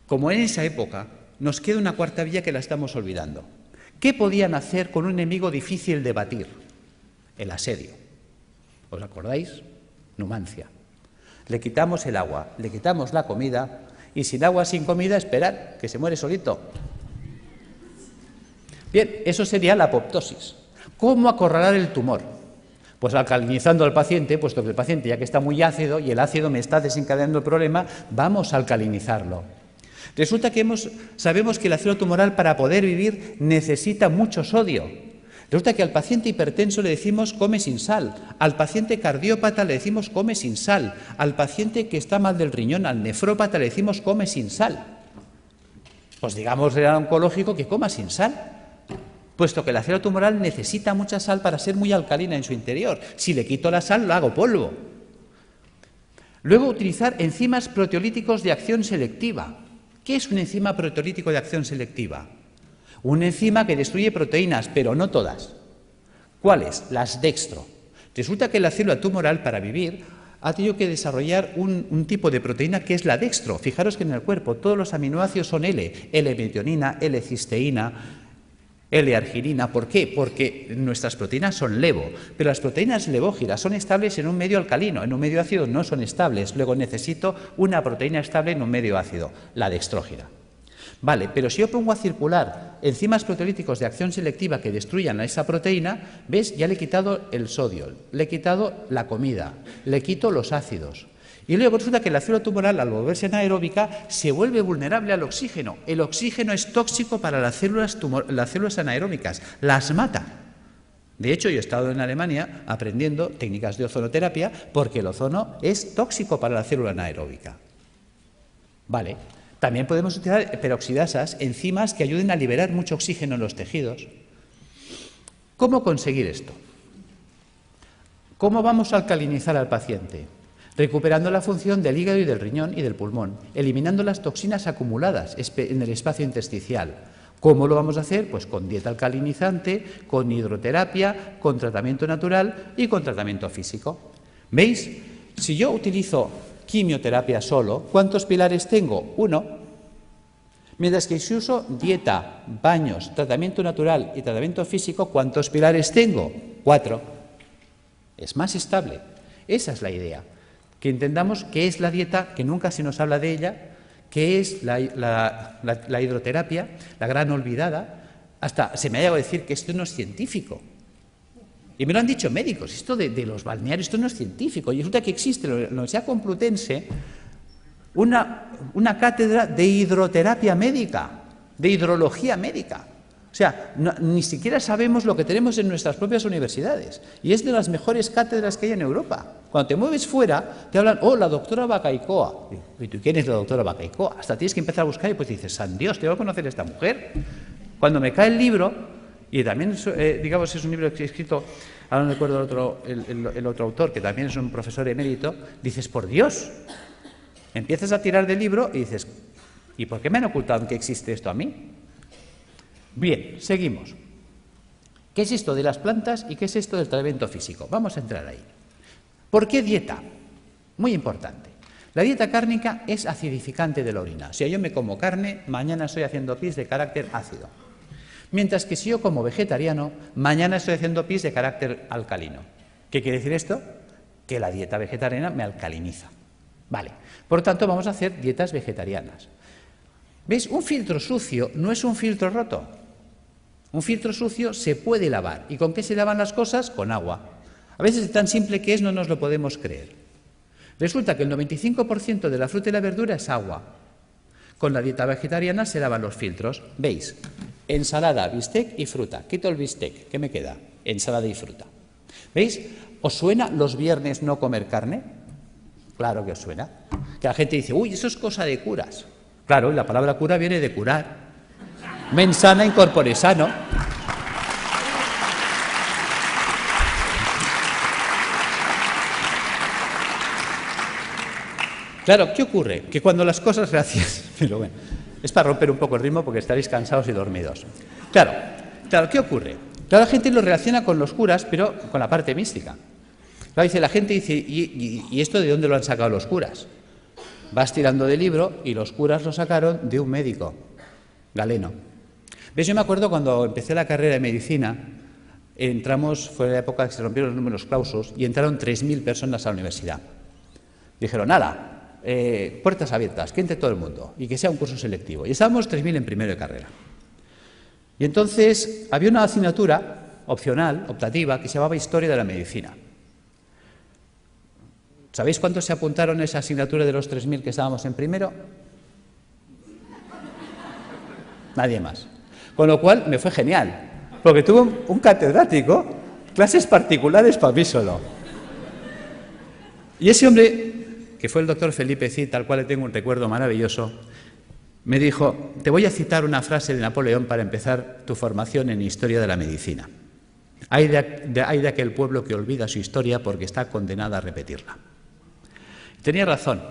como en esa época, nos queda una cuarta vía que la estamos olvidando. ¿Qué podían hacer con un enemigo difícil de batir? El asedio. ¿Os acordáis? Numancia. Le quitamos el agua, le quitamos la comida, y sin agua, sin comida, esperar, que se muere solito. Bien, eso sería la apoptosis. ¿Cómo acorralar el tumor? Pues alcalinizando al paciente, puesto que el paciente ya que está muy ácido y el ácido me está desencadenando el problema, vamos a alcalinizarlo. Resulta que sabemos que la célula tumoral para poder vivir necesita mucho sodio. Resulta que al paciente hipertenso le decimos come sin sal, al paciente cardiópata le decimos come sin sal, al paciente que está mal del riñón, al nefrópata le decimos come sin sal. Pues digamos al oncológico que coma sin sal, puesto que la célula tumoral necesita mucha sal para ser muy alcalina en su interior. Si le quito la sal, lo hago polvo. Luego, utilizar enzimas proteolíticos de acción selectiva. ¿Qué es un enzima proteolítico de acción selectiva? Una enzima que destruye proteínas, pero no todas. ¿Cuáles? Las dextro. Resulta que la célula tumoral, para vivir, ha tenido que desarrollar un tipo de proteína que es la dextro. Fijaros que en el cuerpo todos los aminoácidos son L-metionina, L-cisteína, L-arginina. ¿Por qué? Porque nuestras proteínas son levo, pero las proteínas levógiras son estables en un medio alcalino, en un medio ácido no son estables. Luego necesito una proteína estable en un medio ácido, la dextrógira. Vale, pero si yo pongo a circular enzimas proteolíticos de acción selectiva que destruyan a esa proteína, ¿ves? Ya le he quitado el sodio, le he quitado la comida, le quito los ácidos. Y luego resulta que la célula tumoral, al volverse anaeróbica, se vuelve vulnerable al oxígeno. El oxígeno es tóxico para las células anaeróbicas, las mata. De hecho, yo he estado en Alemania aprendiendo técnicas de ozonoterapia porque el ozono es tóxico para la célula anaeróbica. Vale. También podemos utilizar peroxidasas, enzimas que ayuden a liberar mucho oxígeno en los tejidos. ¿Cómo conseguir esto? ¿Cómo vamos a alcalinizar al paciente? Recuperando la función del hígado y del riñón y del pulmón, eliminando las toxinas acumuladas en el espacio intersticial. ¿Cómo lo vamos a hacer? Pues con dieta alcalinizante, con hidroterapia, con tratamiento natural y con tratamiento físico. ¿Veis? Si yo utilizo quimioterapia solo, ¿cuántos pilares tengo? 1. Mientras que si uso dieta, baños, tratamiento natural y tratamiento físico, ¿cuántos pilares tengo? 4. Es más estable. Esa es la idea. Que entendamos qué es la dieta, que nunca se nos habla de ella, qué es la hidroterapia, la gran olvidada. Hasta se me ha llegado a decir que esto no es científico. Y me lo han dicho médicos, esto de los balnearios, esto no es científico. Y resulta que existe en la Universidad Complutense una cátedra de hidroterapia médica, de hidrología médica. O sea, ni siquiera sabemos lo que tenemos en nuestras propias universidades. Y es de las mejores cátedras que hay en Europa. Cuando te mueves fuera, te hablan, oh, la doctora Bacaicoa. ¿Y tú quién es la doctora Bacaicoa? Hasta tienes que empezar a buscar y pues dices, san Dios, tengo que conocer a esta mujer. Cuando me cae el libro, y también, digamos, es un libro que he escrito, ahora no recuerdo el otro autor, que también es un profesor emérito, dices, por Dios, empiezas a tirar del libro y dices, ¿y por qué me han ocultado que existe esto a mí? Bien, seguimos. ¿Qué es esto de las plantas y qué es esto del tratamiento físico? Vamos a entrar ahí. ¿Por qué dieta? Muy importante. La dieta cárnica es acidificante de la orina. Si yo me como carne, mañana estoy haciendo pis de carácter ácido. Mientras que si yo como vegetariano, mañana estoy haciendo pis de carácter alcalino. ¿Qué quiere decir esto? Que la dieta vegetariana me alcaliniza. Vale. Por tanto, vamos a hacer dietas vegetarianas. ¿Veis? Un filtro sucio no es un filtro roto. Un filtro sucio se puede lavar. ¿Y con qué se lavan las cosas? Con agua. A veces tan simple que es no nos lo podemos creer. Resulta que el 95% de la fruta y la verdura es agua. Con la dieta vegetariana se lavan los filtros. ¿Veis? Ensalada, bistec y fruta. Quito el bistec. ¿Qué me queda? Ensalada y fruta. ¿Veis? ¿Os suena los viernes no comer carne? Claro que os suena. Que la gente dice, uy, eso es cosa de curas. Claro, y la palabra cura viene de curar. Mens sana in corpore sano. Claro, ¿qué ocurre? Que cuando las cosas gracias, pero bueno, es para romper un poco el ritmo porque estaréis cansados y dormidos. Claro, ¿qué ocurre? Claro, la gente lo relaciona con los curas, pero con la parte mística. Claro, la gente dice, ¿y esto de dónde lo han sacado los curas? Vas tirando del libro y los curas lo sacaron de un médico, Galeno. ¿Ves? Yo me acuerdo cuando empecé la carrera de medicina, fue la época que se rompieron los números clausus y entraron 3.000 personas a la universidad. Dijeron, ¡hala! Puertas abiertas, que entre todo el mundo y que sea un curso selectivo. Y estábamos 3.000 en primero de carrera. Y entonces había una asignatura opcional, optativa, que se llamaba Historia de la Medicina. ¿Sabéis cuántos se apuntaron a esa asignatura de los 3.000 que estábamos en primero? Nadie más. Con lo cual me fue genial, porque tuve un catedrático, clases particulares para mí solo. Y ese hombre, que fue el doctor Felipe Cid, al cual le tengo un recuerdo maravilloso, me dijo, te voy a citar una frase de Napoleón para empezar tu formación en Historia de la Medicina. Hay de aquel pueblo que olvida su historia porque está condenada a repetirla. Tenía razón.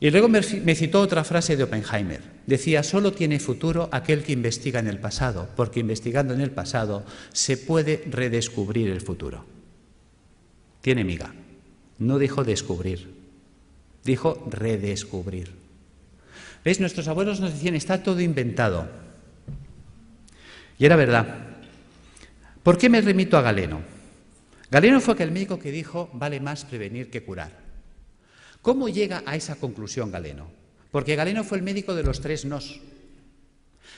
Y luego me citó otra frase de Oppenheimer. Decía, solo tiene futuro aquel que investiga en el pasado, porque investigando en el pasado se puede redescubrir el futuro. Tiene miga. No dijo descubrir, dijo redescubrir. ¿Veis? Nuestros abuelos nos decían, está todo inventado. Y era verdad. ¿Por qué me remito a Galeno? Galeno fue aquel médico que dijo, vale más prevenir que curar. ¿Cómo llega a esa conclusión Galeno? Porque Galeno fue el médico de los 3 nos.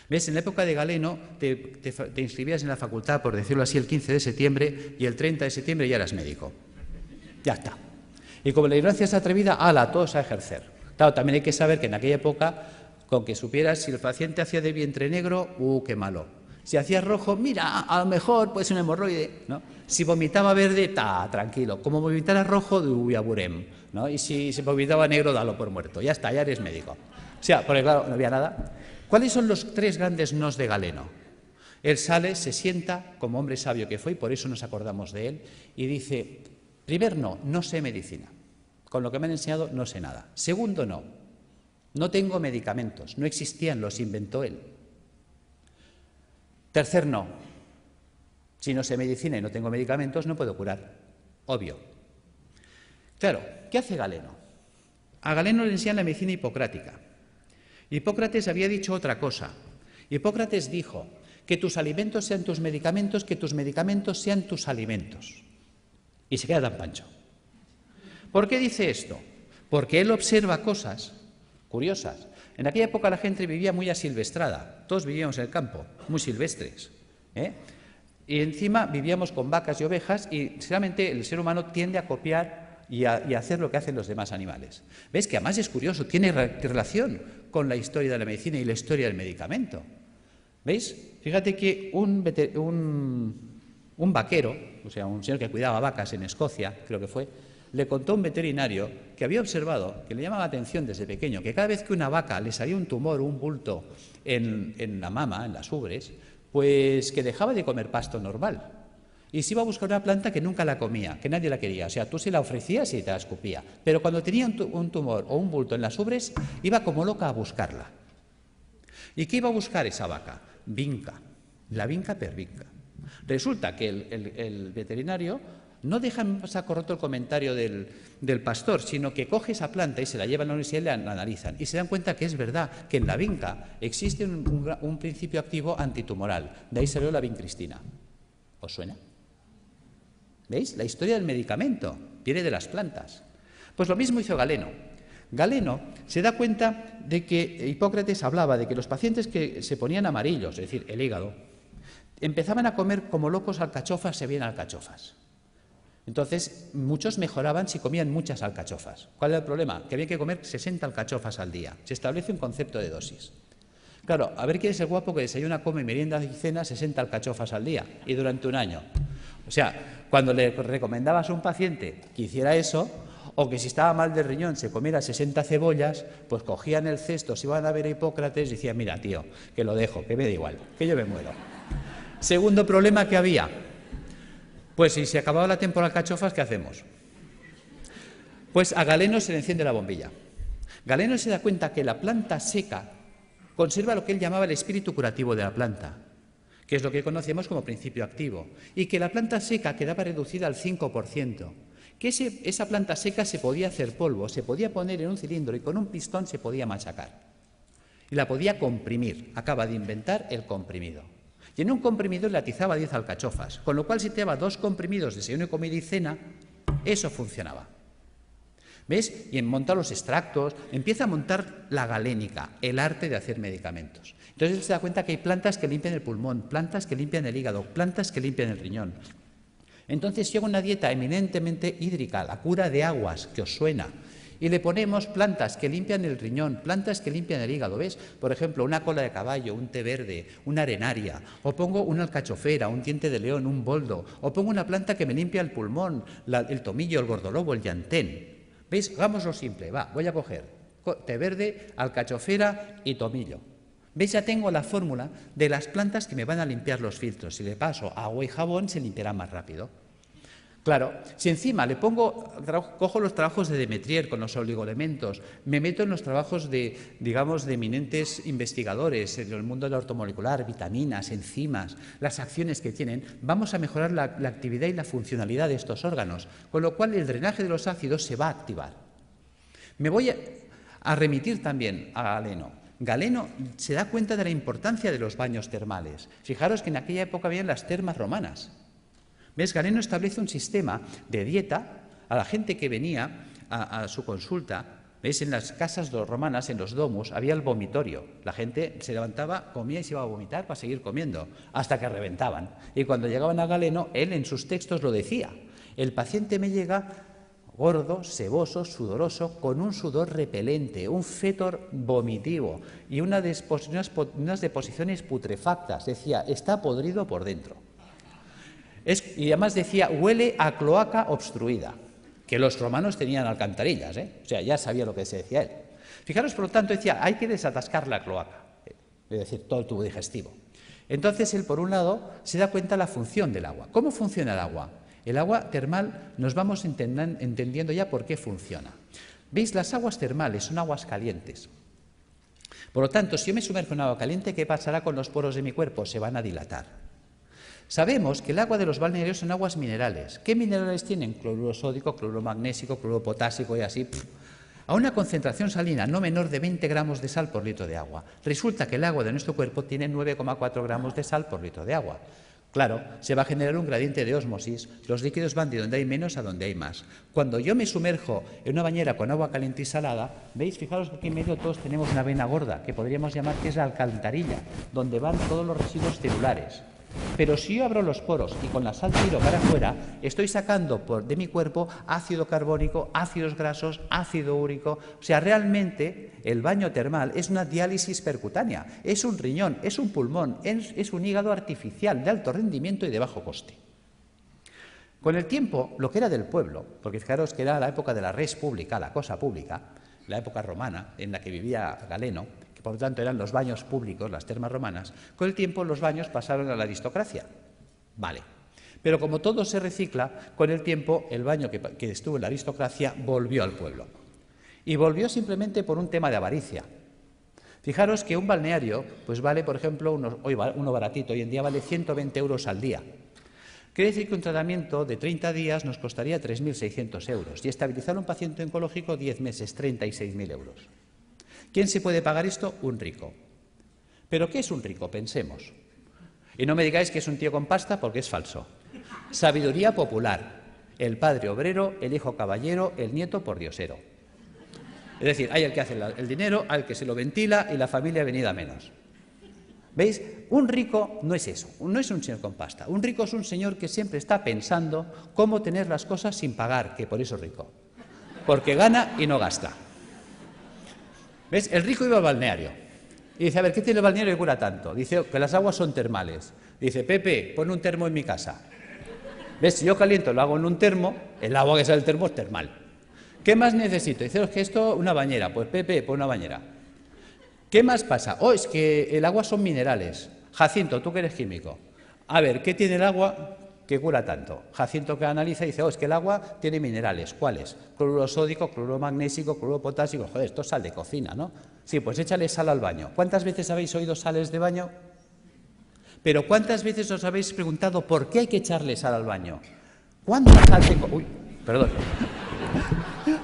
¿Ves? En la época de Galeno te inscribías en la facultad, por decirlo así, el 15 de septiembre y el 30 de septiembre ya eras médico. Ya está. Y como la ignorancia es atrevida, ¡hala! Todos a ejercer. Claro, también hay que saber que en aquella época, con que supieras si el paciente hacía de vientre negro, qué malo. Si hacía rojo, mira, a lo mejor puede ser un hemorroide, ¿no? Si vomitaba verde, tranquilo. Como vomitara rojo, aburem, ¿no? Y si se vomitaba negro, dalo por muerto. Ya está, ya eres médico. O sea, porque claro, no había nada. ¿Cuáles son los 3 grandes nos de Galeno? Él sale, se sienta, como hombre sabio que fue, y por eso nos acordamos de él, y dice, Primero, no sé medicina. Con lo que me han enseñado no sé nada. Segundo, no tengo medicamentos. No existían, los inventó él. Tercer, no. Si no sé medicina y no tengo medicamentos, no puedo curar. Obvio. Claro, ¿qué hace Galeno? A Galeno le enseñan la medicina hipocrática. Hipócrates había dicho otra cosa. Hipócrates dijo que tus alimentos sean tus medicamentos, que tus medicamentos sean tus alimentos. Y se queda tan pancho. ¿Por qué dice esto? Porque él observa cosas curiosas. En aquella época la gente vivía muy asilvestrada. Todos vivíamos en el campo, muy silvestres. Y encima vivíamos con vacas y ovejas y realmente el ser humano tiende a copiar y a hacer lo que hacen los demás animales. ¿Ves? Que además es curioso, tiene relación con la historia de la medicina y la historia del medicamento. ¿Veis? Fíjate que un vaquero, o sea, un señor que cuidaba vacas en Escocia, creo que fue, le contó a un veterinario que había observado, que le llamaba la atención desde pequeño, que cada vez que una vaca le salía un tumor o un bulto en la mama, en las ubres, pues que dejaba de comer pasto normal y se iba a buscar una planta que nunca la comía, que nadie la quería. O sea, tú se la ofrecías y te la escupía. Pero cuando tenía un tumor o un bulto en las ubres, iba como loca a buscarla. ¿Y qué iba a buscar esa vaca? Vinca, la vinca pervinca. Resulta que el veterinario no deja en saco roto el comentario del pastor, sino que coge esa planta y se la lleva a la universidad y la analizan. Y se dan cuenta que es verdad, que en la vinca existe un principio activo antitumoral. De ahí salió la vincristina. ¿Os suena? ¿Veis? La historia del medicamento viene de las plantas. Pues lo mismo hizo Galeno. Galeno se da cuenta de que Hipócrates hablaba de que los pacientes que se ponían amarillos, es decir, el hígado, empezaban a comer como locos alcachofas, se veían alcachofas. Entonces, muchos mejoraban si comían muchas alcachofas. ¿Cuál era el problema? Que había que comer 60 alcachofas al día. Se establece un concepto de dosis. Claro, a ver quién es el guapo que desayuna, come, merienda y cena 60 alcachofas al día y durante un año. O sea, cuando le recomendabas a un paciente que hiciera eso, o que si estaba mal del riñón se comiera 60 cebollas, pues cogían el cesto, se iban a ver a Hipócrates y decían, mira, tío, que lo dejo, que me da igual, que yo me muero. Segundo problema que había, pues si se acababa la temporada de alcachofas, ¿qué hacemos? Pues a Galeno se le enciende la bombilla. Galeno se da cuenta que la planta seca conserva lo que él llamaba el espíritu curativo de la planta, que es lo que conocemos como principio activo, y que la planta seca quedaba reducida al 5%, que esa planta seca se podía hacer polvo, se podía poner en un cilindro y con un pistón se podía machacar. Y la podía comprimir, acaba de inventar el comprimido. Y en un comprimidor le atizaba 10 alcachofas, con lo cual si te daba 2 comprimidos de desayuno, comida y cena, eso funcionaba. ¿Ves? Y monta los extractos, empieza a montar la galénica, el arte de hacer medicamentos. Entonces él se da cuenta que hay plantas que limpian el pulmón, plantas que limpian el hígado, plantas que limpian el riñón. Entonces llega una dieta eminentemente hídrica, la cura de aguas, que os suena, y le ponemos plantas que limpian el riñón, plantas que limpian el hígado, ¿ves? Por ejemplo, una cola de caballo, un té verde, una arenaria, o pongo una alcachofera, un diente de león, un boldo, o pongo una planta que me limpia el pulmón, el tomillo, el gordolobo, el llantén. ¿Veis? Hagámoslo simple, va, voy a coger té verde, alcachofera y tomillo. ¿Veis? Ya tengo la fórmula de las plantas que me van a limpiar los filtros. Si le paso agua y jabón, se limpiará más rápido. Claro, si encima le cojo los trabajos de Demetrier con los oligoelementos, me meto en los trabajos de eminentes investigadores en el mundo de la ortomolecular, vitaminas, enzimas, las acciones que tienen, vamos a mejorar la actividad y la funcionalidad de estos órganos, con lo cual el drenaje de los ácidos se va a activar. Me voy a remitir también a Galeno. Galeno se da cuenta de la importancia de los baños termales. Fijaros que en aquella época habían las termas romanas. ¿Ves? Galeno establece un sistema de dieta a la gente que venía a su consulta. ¿Ves? En las casas romanas, en los domus, había el vomitorio. La gente se levantaba, comía y se iba a vomitar para seguir comiendo, hasta que reventaban. Y cuando llegaban a Galeno, él en sus textos lo decía. El paciente me llega gordo, seboso, sudoroso, con un sudor repelente, un fétor vomitivo y unas deposiciones putrefactas. Decía, está podrido por dentro. Y además decía, huele a cloaca obstruida, que los romanos tenían alcantarillas, o sea, ya sabía lo que se decía él. Fijaros, por lo tanto, decía, hay que desatascar la cloaca, es decir, todo el tubo digestivo. Entonces, él, por un lado, se da cuenta de la función del agua. ¿Cómo funciona el agua? El agua termal nos vamos entendiendo ya por qué funciona. ¿Veis? Las aguas termales son aguas calientes. Por lo tanto, si yo me sumerjo en agua caliente, ¿qué pasará con los poros de mi cuerpo? Se van a dilatar. Sabemos que el agua de los balnearios son aguas minerales. ¿Qué minerales tienen? Cloruro sódico, cloruro magnésico, cloruro potásico y así. A una concentración salina no menor de 20 gramos de sal por litro de agua. Resulta que el agua de nuestro cuerpo tiene 9,4 gramos de sal por litro de agua. Claro, se va a generar un gradiente de ósmosis. Los líquidos van de donde hay menos a donde hay más. Cuando yo me sumerjo en una bañera con agua caliente y salada, ¿veis? Fijaros que aquí en medio todos tenemos una vena gorda, que podríamos llamar que es la alcantarilla, donde van todos los residuos celulares. Pero si yo abro los poros y con la sal tiro para afuera, estoy sacando de mi cuerpo ácido carbónico, ácidos grasos, ácido úrico. O sea, realmente el baño termal es una diálisis percutánea, es un riñón, es un pulmón, es un hígado artificial de alto rendimiento y de bajo coste. Con el tiempo, lo que era del pueblo, porque fijaros que era la época de la res pública, la cosa pública, la época romana en la que vivía Galeno, por lo tanto eran los baños públicos, las termas romanas, con el tiempo los baños pasaron a la aristocracia. Vale. Pero como todo se recicla, con el tiempo el baño que estuvo en la aristocracia volvió al pueblo. Y volvió simplemente por un tema de avaricia. Fijaros que un balneario pues vale, por ejemplo, uno baratito, hoy en día vale 120 euros al día. Quiere decir que un tratamiento de 30 días nos costaría 3.600 euros y estabilizar a un paciente oncológico 10 meses, 36.000 euros. ¿Quién se puede pagar esto? Un rico. ¿Pero qué es un rico? Pensemos. Y no me digáis que es un tío con pasta porque es falso. Sabiduría popular. El padre obrero, el hijo caballero, el nieto pordiosero. Es decir, hay el que hace el dinero, hay el que se lo ventila y la familia venida menos. ¿Veis? Un rico no es eso, no es un señor con pasta. Un rico es un señor que siempre está pensando cómo tener las cosas sin pagar, que por eso es rico. Porque gana y no gasta. ¿Ves? El rico iba al balneario y dice, a ver, ¿qué tiene el balneario que cura tanto? Dice que las aguas son termales. Dice, Pepe, pon un termo en mi casa. ¿Ves? Si yo caliento, lo hago en un termo, el agua que sale del termo es termal. ¿Qué más necesito? Dice, es que esto, una bañera. Pues Pepe, pon una bañera. ¿Qué más pasa? Oh, es que el agua son minerales. Jacinto, tú que eres químico. A ver, ¿qué tiene el agua que cura tanto? Jacinto que analiza y dice, oh, es que el agua tiene minerales. ¿Cuáles? Cloruro sódico, cloruro magnésico, cloruro potásico. Joder, esto es sal de cocina, ¿no? Sí, pues échale sal al baño. ¿Cuántas veces habéis oído sales de baño? Pero ¿cuántas veces os habéis preguntado por qué hay que echarle sal al baño? ¿Cuánta sal tengo? Uy, perdón.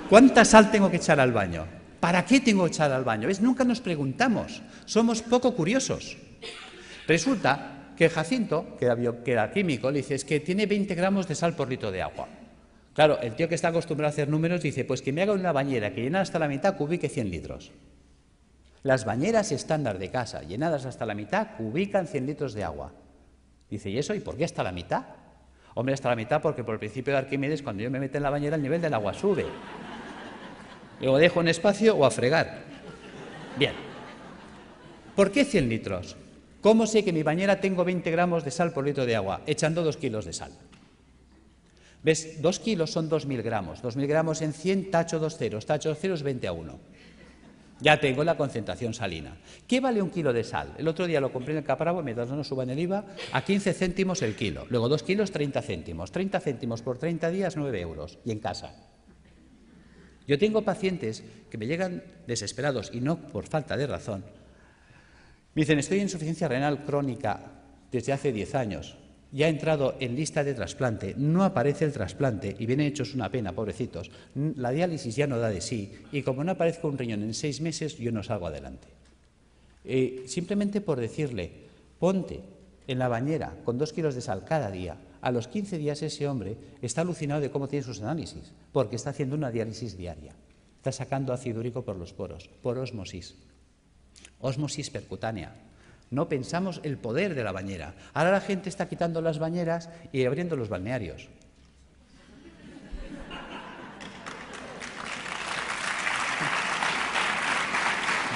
¿Cuánta sal tengo que echar al baño? ¿Para qué tengo que echar al baño? ¿Ves? Nunca nos preguntamos. Somos poco curiosos. Resulta que Jacinto, que era químico, le dice, es que tiene 20 gramos de sal por litro de agua. Claro, el tío que está acostumbrado a hacer números dice, pues que me haga una bañera que llena hasta la mitad cubique 100 litros. Las bañeras estándar de casa, llenadas hasta la mitad, cubican 100 litros de agua. Dice, ¿y eso? ¿Y por qué hasta la mitad? Hombre, hasta la mitad porque por el principio de Arquímedes, cuando yo me meto en la bañera, el nivel del agua sube. Luego dejo un espacio o a fregar. Bien. ¿Por qué 100 litros? ¿Cómo sé que en mi bañera tengo 20 gramos de sal por litro de agua? Echando 2 kilos de sal. ¿Ves? 2 kilos son 2.000 gramos. 2.000 gramos en 100, tacho 2 ceros. Tacho 2 ceros, 20:1. Ya tengo la concentración salina. ¿Qué vale un kilo de sal? El otro día lo compré en el Capravo, mientras no nos suban el IVA, a 15 céntimos el kilo. Luego 2 kilos, 30 céntimos. 30 céntimos por 30 días, 9 euros. Y en casa. Yo tengo pacientes que me llegan desesperados, y no por falta de razón. Me dicen, estoy en insuficiencia renal crónica desde hace 10 años. Ya he entrado en lista de trasplante, no aparece el trasplante y vienen hechos una pena, pobrecitos. La diálisis ya no da de sí y como no aparezca un riñón en 6 meses, yo no salgo adelante. Simplemente por decirle, ponte en la bañera con 2 kilos de sal cada día, a los 15 días ese hombre está alucinado de cómo tiene sus análisis, porque está haciendo una diálisis diaria. Está sacando ácido úrico por los poros, por ósmosis. Ósmosis percutánea. No pensamos el poder de la bañera. Ahora la gente está quitando las bañeras y abriendo los balnearios.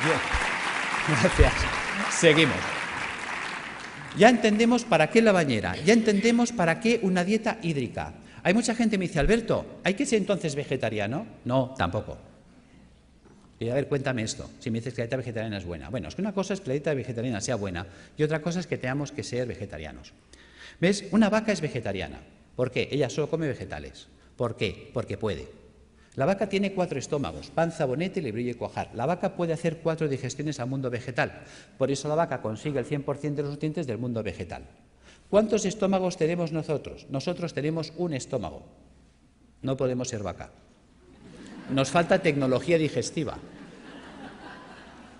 Bien, gracias. Seguimos. Ya entendemos para qué la bañera, ya entendemos para qué una dieta hídrica. Hay mucha gente que me dice, Alberto, ¿hay que ser entonces vegetariano? No, tampoco. Y a ver, cuéntame esto, si me dices que la dieta vegetariana es buena. Bueno, es que una cosa es que la dieta vegetariana sea buena y otra cosa es que tengamos que ser vegetarianos. ¿Ves? Una vaca es vegetariana. ¿Por qué? Ella solo come vegetales. ¿Por qué? Porque puede. La vaca tiene 4 estómagos, panza, bonete, lebrillo y cuajar. La vaca puede hacer 4 digestiones al mundo vegetal. Por eso la vaca consigue el 100% de los nutrientes del mundo vegetal. ¿Cuántos estómagos tenemos nosotros? Nosotros tenemos un estómago. No podemos ser vaca. Nos falta tecnología digestiva.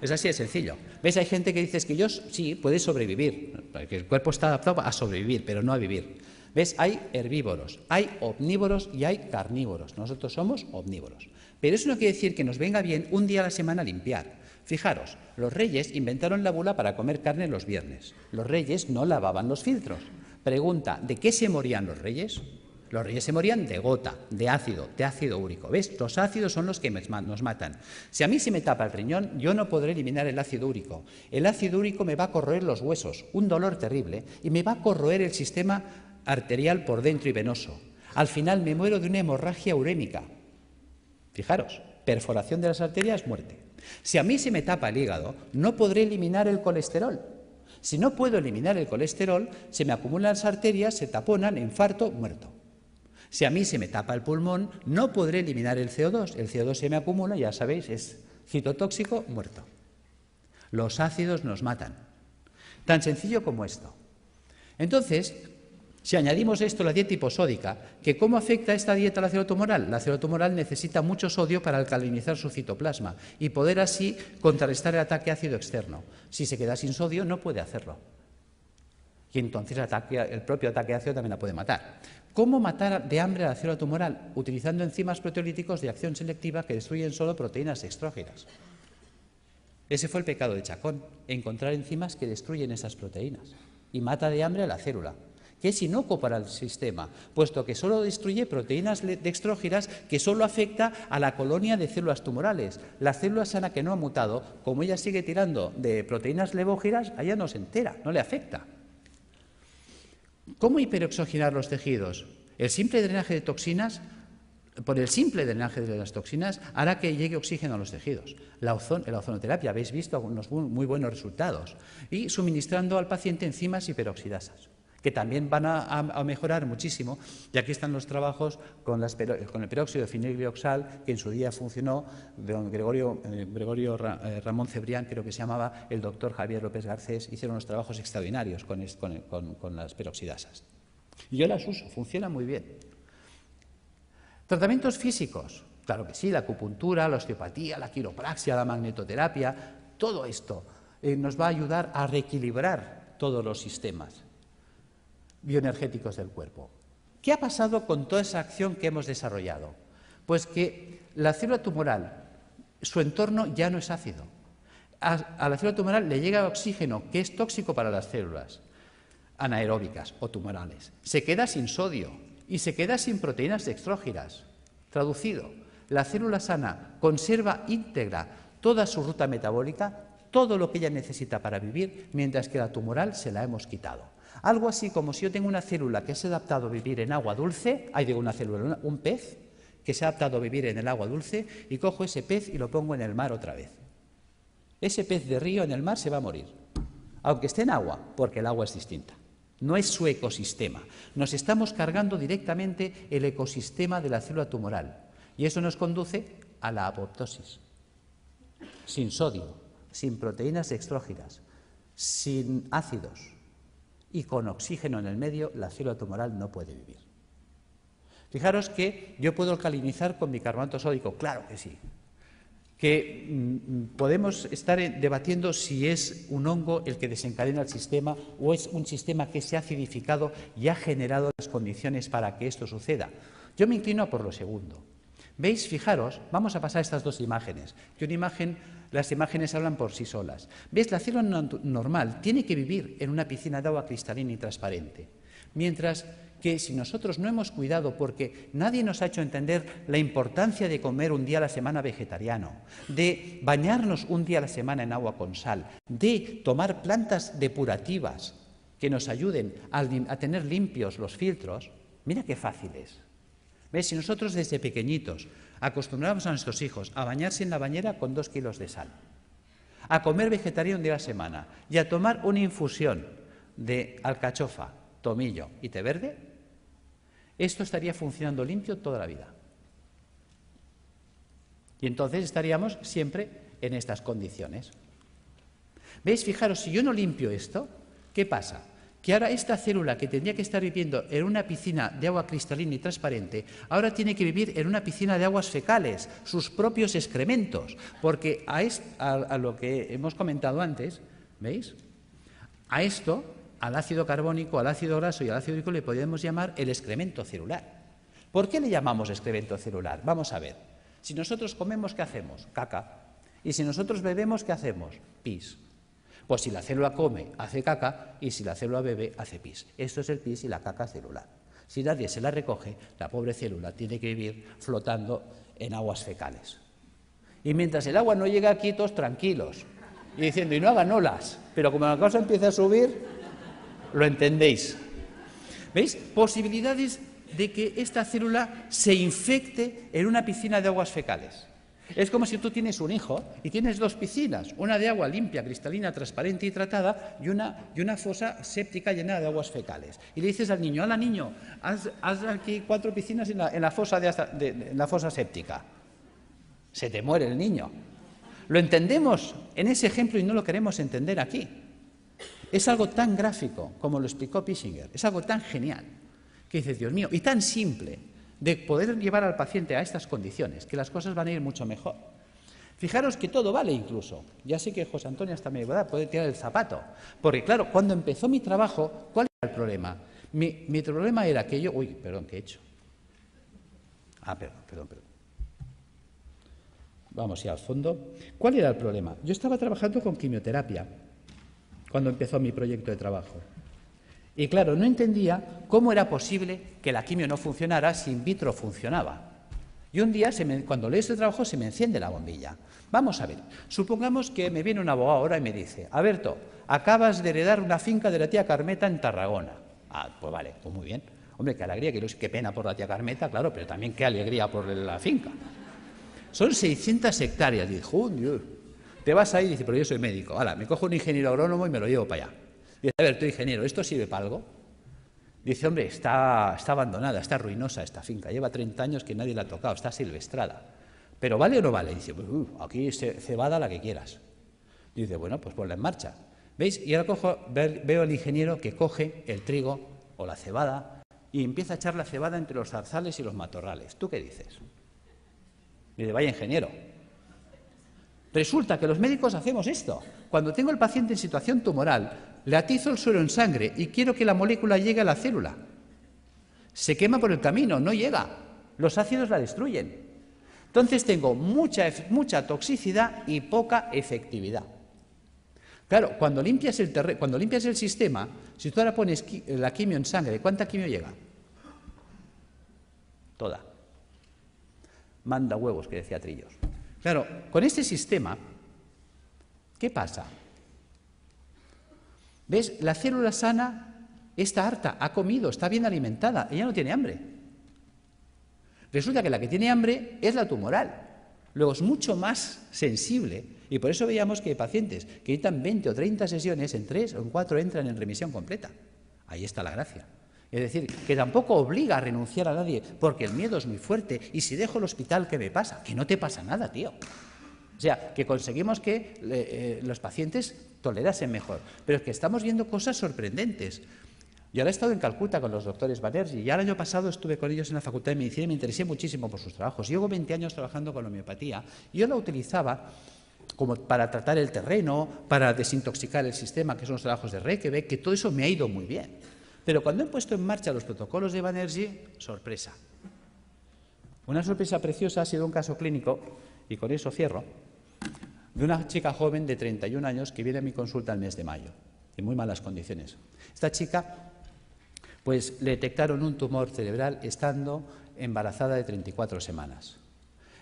Es así de sencillo. ¿Ves? Hay gente que dice que yo sí, puede sobrevivir, porque el cuerpo está adaptado a sobrevivir, pero no a vivir. ¿Ves? Hay herbívoros, hay omnívoros y hay carnívoros. Nosotros somos omnívoros. Pero eso no quiere decir que nos venga bien un día a la semana limpiar. Fijaros, los reyes inventaron la bula para comer carne los viernes. Los reyes no lavaban los filtros. Pregunta, ¿de qué se morían los reyes? Los reyes se morían de gota, de ácido úrico. ¿Ves? Los ácidos son los que nos matan. Si a mí se me tapa el riñón, yo no podré eliminar el ácido úrico. El ácido úrico me va a corroer los huesos, un dolor terrible, y me va a corroer el sistema arterial por dentro y venoso. Al final me muero de una hemorragia urémica. Fijaros, perforación de las arterias, muerte. Si a mí se me tapa el hígado, no podré eliminar el colesterol. Si no puedo eliminar el colesterol, se me acumulan las arterias, se taponan, infarto, muerto. Si a mí se me tapa el pulmón, no podré eliminar el CO2. El CO2 se me acumula, ya sabéis, es citotóxico, muerto. Los ácidos nos matan. Tan sencillo como esto. Entonces, si añadimos esto a la dieta hiposódica, que ¿cómo afecta esta dieta a la célula tumoral? La célula tumoral necesita mucho sodio para alcalinizar su citoplasma y poder así contrarrestar el ataque ácido externo. Si se queda sin sodio, no puede hacerlo. Y entonces el propio ataque ácido también la puede matar. ¿Cómo matar de hambre a la célula tumoral? Utilizando enzimas proteolíticos de acción selectiva que destruyen solo proteínas extrógenas. Ese fue el pecado de Chacón, encontrar enzimas que destruyen esas proteínas y mata de hambre a la célula, que es inocuo para el sistema, puesto que solo destruye proteínas dextrógenas que solo afecta a la colonia de células tumorales. La célula sana que no ha mutado, como ella sigue tirando de proteínas levógenas, a ella no se entera, no le afecta. ¿Cómo hiperoxigenar los tejidos? El simple drenaje de toxinas, por el simple drenaje de las toxinas, hará que llegue oxígeno a los tejidos. La ozonoterapia, habéis visto unos muy buenos resultados. Y suministrando al paciente enzimas hiperoxidasas, que también van a mejorar muchísimo. Y aquí están los trabajos con el peróxido de finiglioxal, que en su día funcionó, de don Gregorio Ramón Cebrián, creo que se llamaba, el doctor Javier López Garcés, hicieron unos trabajos extraordinarios con las peroxidasas. Y yo las uso, funcionan muy bien. Tratamientos físicos, claro que sí, la acupuntura, la osteopatía, la quiropraxia, la magnetoterapia, todo esto nos va a ayudar a reequilibrar todos los sistemas bioenergéticos del cuerpo. ¿Qué ha pasado con toda esa acción que hemos desarrollado? Pues que la célula tumoral, su entorno ya no es ácido. A la célula tumoral le llega oxígeno, que es tóxico para las células anaeróbicas o tumorales. Se queda sin sodio y se queda sin proteínas dextrógenas. Traducido, la célula sana conserva íntegra toda su ruta metabólica, todo lo que ella necesita para vivir, mientras que la tumoral se la hemos quitado. Algo así como si yo tengo una célula que se ha adaptado a vivir en agua dulce, un pez que se ha adaptado a vivir en el agua dulce, y cojo ese pez y lo pongo en el mar otra vez. Ese pez de río en el mar se va a morir, aunque esté en agua, porque el agua es distinta. No es su ecosistema. Nos estamos cargando directamente el ecosistema de la célula tumoral, y eso nos conduce a la apoptosis. Sin sodio, sin proteínas extrógenas, sin ácidos y con oxígeno en el medio, la célula tumoral no puede vivir. Fijaros que yo puedo alcalinizar con bicarbonato sódico, claro que sí. Que podemos estar debatiendo si es un hongo el que desencadena el sistema o es un sistema que se ha acidificado y ha generado las condiciones para que esto suceda. Yo me inclino por lo segundo. ¿Veis? Fijaros, vamos a pasar estas dos imágenes. Las imágenes hablan por sí solas. ¿Veis? La célula normal tiene que vivir en una piscina de agua cristalina y transparente. Mientras que si nosotros no hemos cuidado, porque nadie nos ha hecho entender la importancia de comer un día a la semana vegetariano, de bañarnos un día a la semana en agua con sal, de tomar plantas depurativas que nos ayuden a tener limpios los filtros, mira qué fácil es. ¿Ves? Si nosotros desde pequeñitos acostumbramos a nuestros hijos a bañarse en la bañera con 2 kilos de sal, a comer vegetariano un día a la semana y a tomar una infusión de alcachofa, tomillo y té verde, esto estaría funcionando limpio toda la vida. Y entonces estaríamos siempre en estas condiciones. ¿Veis? Fijaros, si yo no limpio esto, ¿qué pasa? Que ahora esta célula que tendría que estar viviendo en una piscina de agua cristalina y transparente, ahora tiene que vivir en una piscina de aguas fecales, sus propios excrementos, porque a lo que hemos comentado antes, ¿veis? A esto, al ácido carbónico, al ácido graso y al ácido úrico le podríamos llamar el excremento celular. ¿Por qué le llamamos excremento celular? Vamos a ver. Si nosotros comemos, ¿qué hacemos? Caca. Y si nosotros bebemos, ¿qué hacemos? Pis. Pues si la célula come, hace caca, y si la célula bebe, hace pis. Esto es el pis y la caca celular. Si nadie se la recoge, la pobre célula tiene que vivir flotando en aguas fecales. Y mientras el agua no llega aquí, todos tranquilos, y diciendo, y no hagan olas, pero como la cosa empieza a subir, lo entendéis. ¿Veis? Posibilidades de que esta célula se infecte en una piscina de aguas fecales. Es como si tú tienes un hijo y tienes dos piscinas, una de agua limpia, cristalina, transparente y tratada y una fosa séptica llena de aguas fecales. Y le dices al niño, hola niño, haz aquí 4 piscinas en la fosa séptica. Se te muere el niño. Lo entendemos en ese ejemplo y no lo queremos entender aquí. Es algo tan gráfico como lo explicó Pischinger, es algo tan genial que dices, Dios mío, y tan simple, de poder llevar al paciente a estas condiciones, que las cosas van a ir mucho mejor. Fijaros que todo vale incluso. Ya sé que José Antonio hasta mi edad puede tirar el zapato. Porque claro, cuando empezó mi trabajo, ¿cuál era el problema? Mi problema era que yo... Uy, perdón, ¿qué he hecho? Perdón. Vamos ya al fondo. ¿Cuál era el problema? Yo estaba trabajando con quimioterapia cuando empezó mi proyecto de trabajo. Y claro, no entendía cómo era posible que la quimio no funcionara si in vitro funcionaba. Y un día, cuando leo este trabajo, se me enciende la bombilla. Vamos a ver, supongamos que me viene un abogado ahora y me dice, Alberto, acabas de heredar una finca de la tía Carmeta en Tarragona. Pues vale, pues muy bien. Hombre, qué alegría, qué pena por la tía Carmeta, claro, pero también qué alegría por la finca. Son 600 hectáreas. Y dijo, Dios, te vas ahí y dices, pero yo soy médico. Ahora, me cojo un ingeniero agrónomo y me lo llevo para allá. Dice, a ver, tú ingeniero, ¿esto sirve para algo? Dice, hombre, está abandonada, está ruinosa esta finca, lleva 30 años que nadie la ha tocado, está silvestrada. ¿Pero vale o no vale? Dice, pues aquí cebada la que quieras. Dice, bueno, pues ponla en marcha. ¿Veis? Y ahora veo al ingeniero que coge el trigo o la cebada y empieza a echar la cebada entre los zarzales y los matorrales. ¿Tú qué dices? Dice, vaya ingeniero. Resulta que los médicos hacemos esto. Cuando tengo al paciente en situación tumoral, le atizo el suero en sangre y quiero que la molécula llegue a la célula. Se quema por el camino, no llega. Los ácidos la destruyen. Entonces tengo mucha toxicidad y poca efectividad. Claro, cuando limpias el sistema, si tú ahora pones la quimio en sangre, ¿cuánta quimio llega? Toda. Manda huevos, que decía Trillos. Claro, con este sistema, ¿qué pasa? ¿Ves? La célula sana está harta, ha comido, está bien alimentada, ella no tiene hambre. Resulta que la que tiene hambre es la tumoral. Luego es mucho más sensible y por eso veíamos que hay pacientes que necesitan 20 o 30 sesiones, en 3 o en 4 entran en remisión completa. Ahí está la gracia. Es decir, que tampoco obliga a renunciar a nadie, porque el miedo es muy fuerte. Y si dejo el hospital, ¿qué me pasa? Que no te pasa nada, tío. O sea, que conseguimos que los pacientes tolerasen mejor. Pero es que estamos viendo cosas sorprendentes. Yo ahora he estado en Calcuta con los doctores Banerjee y el año pasado estuve con ellos en la Facultad de Medicina y me interesé muchísimo por sus trabajos. Llevo 20 años trabajando con la homeopatía y yo la utilizaba como para tratar el terreno, para desintoxicar el sistema, que son los trabajos de Reykjavik, que todo eso me ha ido muy bien. Pero cuando he puesto en marcha los protocolos de Banerjee, sorpresa. Una sorpresa preciosa ha sido un caso clínico, y con eso cierro, de una chica joven de 31 años que viene a mi consulta el mes de mayo, en muy malas condiciones. Esta chica, pues le detectaron un tumor cerebral estando embarazada de 34 semanas.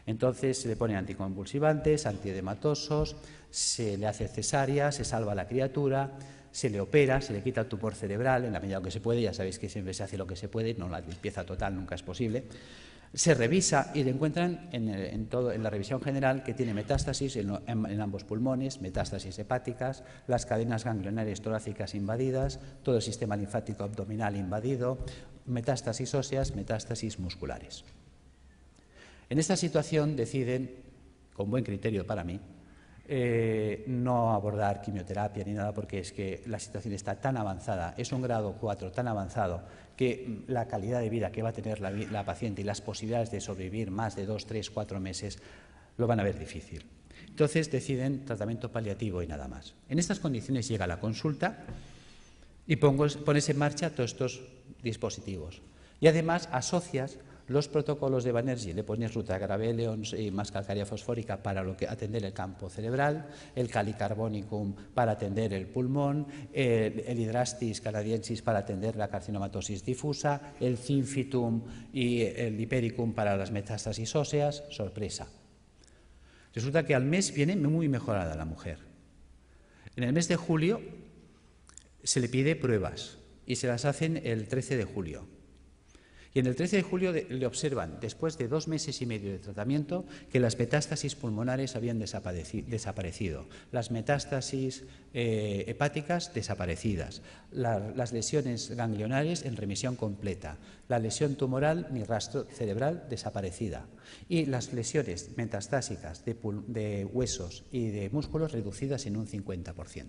Entonces se le ponen anticonvulsivantes, antiedematosos, se le hace cesárea, se salva a la criatura, se le opera, se le quita el tumor cerebral en la medida que se puede, ya sabéis que siempre se hace lo que se puede, no la limpieza total nunca es posible. Se revisa y le encuentran en la revisión general que tiene metástasis en ambos pulmones, metástasis hepáticas, las cadenas ganglionarias torácicas invadidas, todo el sistema linfático abdominal invadido, metástasis óseas, metástasis musculares. En esta situación deciden, con buen criterio para mí, no abordar quimioterapia ni nada, porque es que la situación está tan avanzada, es un grado 4 tan avanzado, que la calidad de vida que va a tener la paciente y las posibilidades de sobrevivir más de 2, 3, 4 meses lo van a ver difícil. Entonces deciden tratamiento paliativo y nada más. En estas condiciones llega la consulta y pones en marcha todos estos dispositivos. Y además asocias los protocolos de Banerjee, le pones rutagrapelo y más calcárea fosfórica para atender el campo cerebral, el calicarbonicum para atender el pulmón, el hidrastis canadiensis para atender la carcinomatosis difusa, el zinfitum y el hipericum para las metástasis óseas. Sorpresa. Resulta que al mes viene muy mejorada la mujer. En el mes de julio se le pide pruebas y se las hacen el 13 de julio. Y en el 13 de julio le observan, después de 2 meses y medio de tratamiento, que las metástasis pulmonares habían desaparecido, las metástasis hepáticas desaparecidas, las lesiones ganglionares en remisión completa, la lesión tumoral ni rastro cerebral desaparecida y las lesiones metastásicas de huesos y de músculos reducidas en un 50%.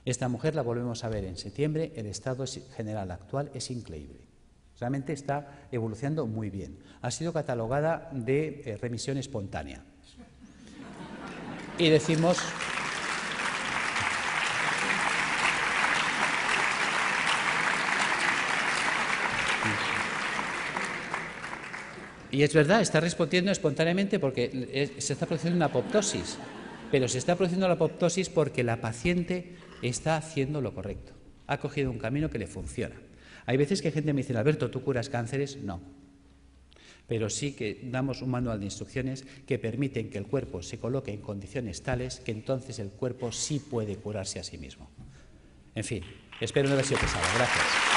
Esta mujer la volvemos a ver en septiembre, el estado general actual es increíble. Realmente está evolucionando muy bien. Ha sido catalogada de remisión espontánea. Y decimos... Y es verdad, está respondiendo espontáneamente porque se está produciendo una apoptosis. Pero se está produciendo la apoptosis porque la paciente está haciendo lo correcto. Ha cogido un camino que le funciona. Hay veces que gente me dice, Alberto, ¿tú curas cánceres? No. Pero sí que damos un manual de instrucciones que permiten que el cuerpo se coloque en condiciones tales que entonces el cuerpo sí puede curarse a sí mismo. En fin, espero no haber sido pesado. Gracias.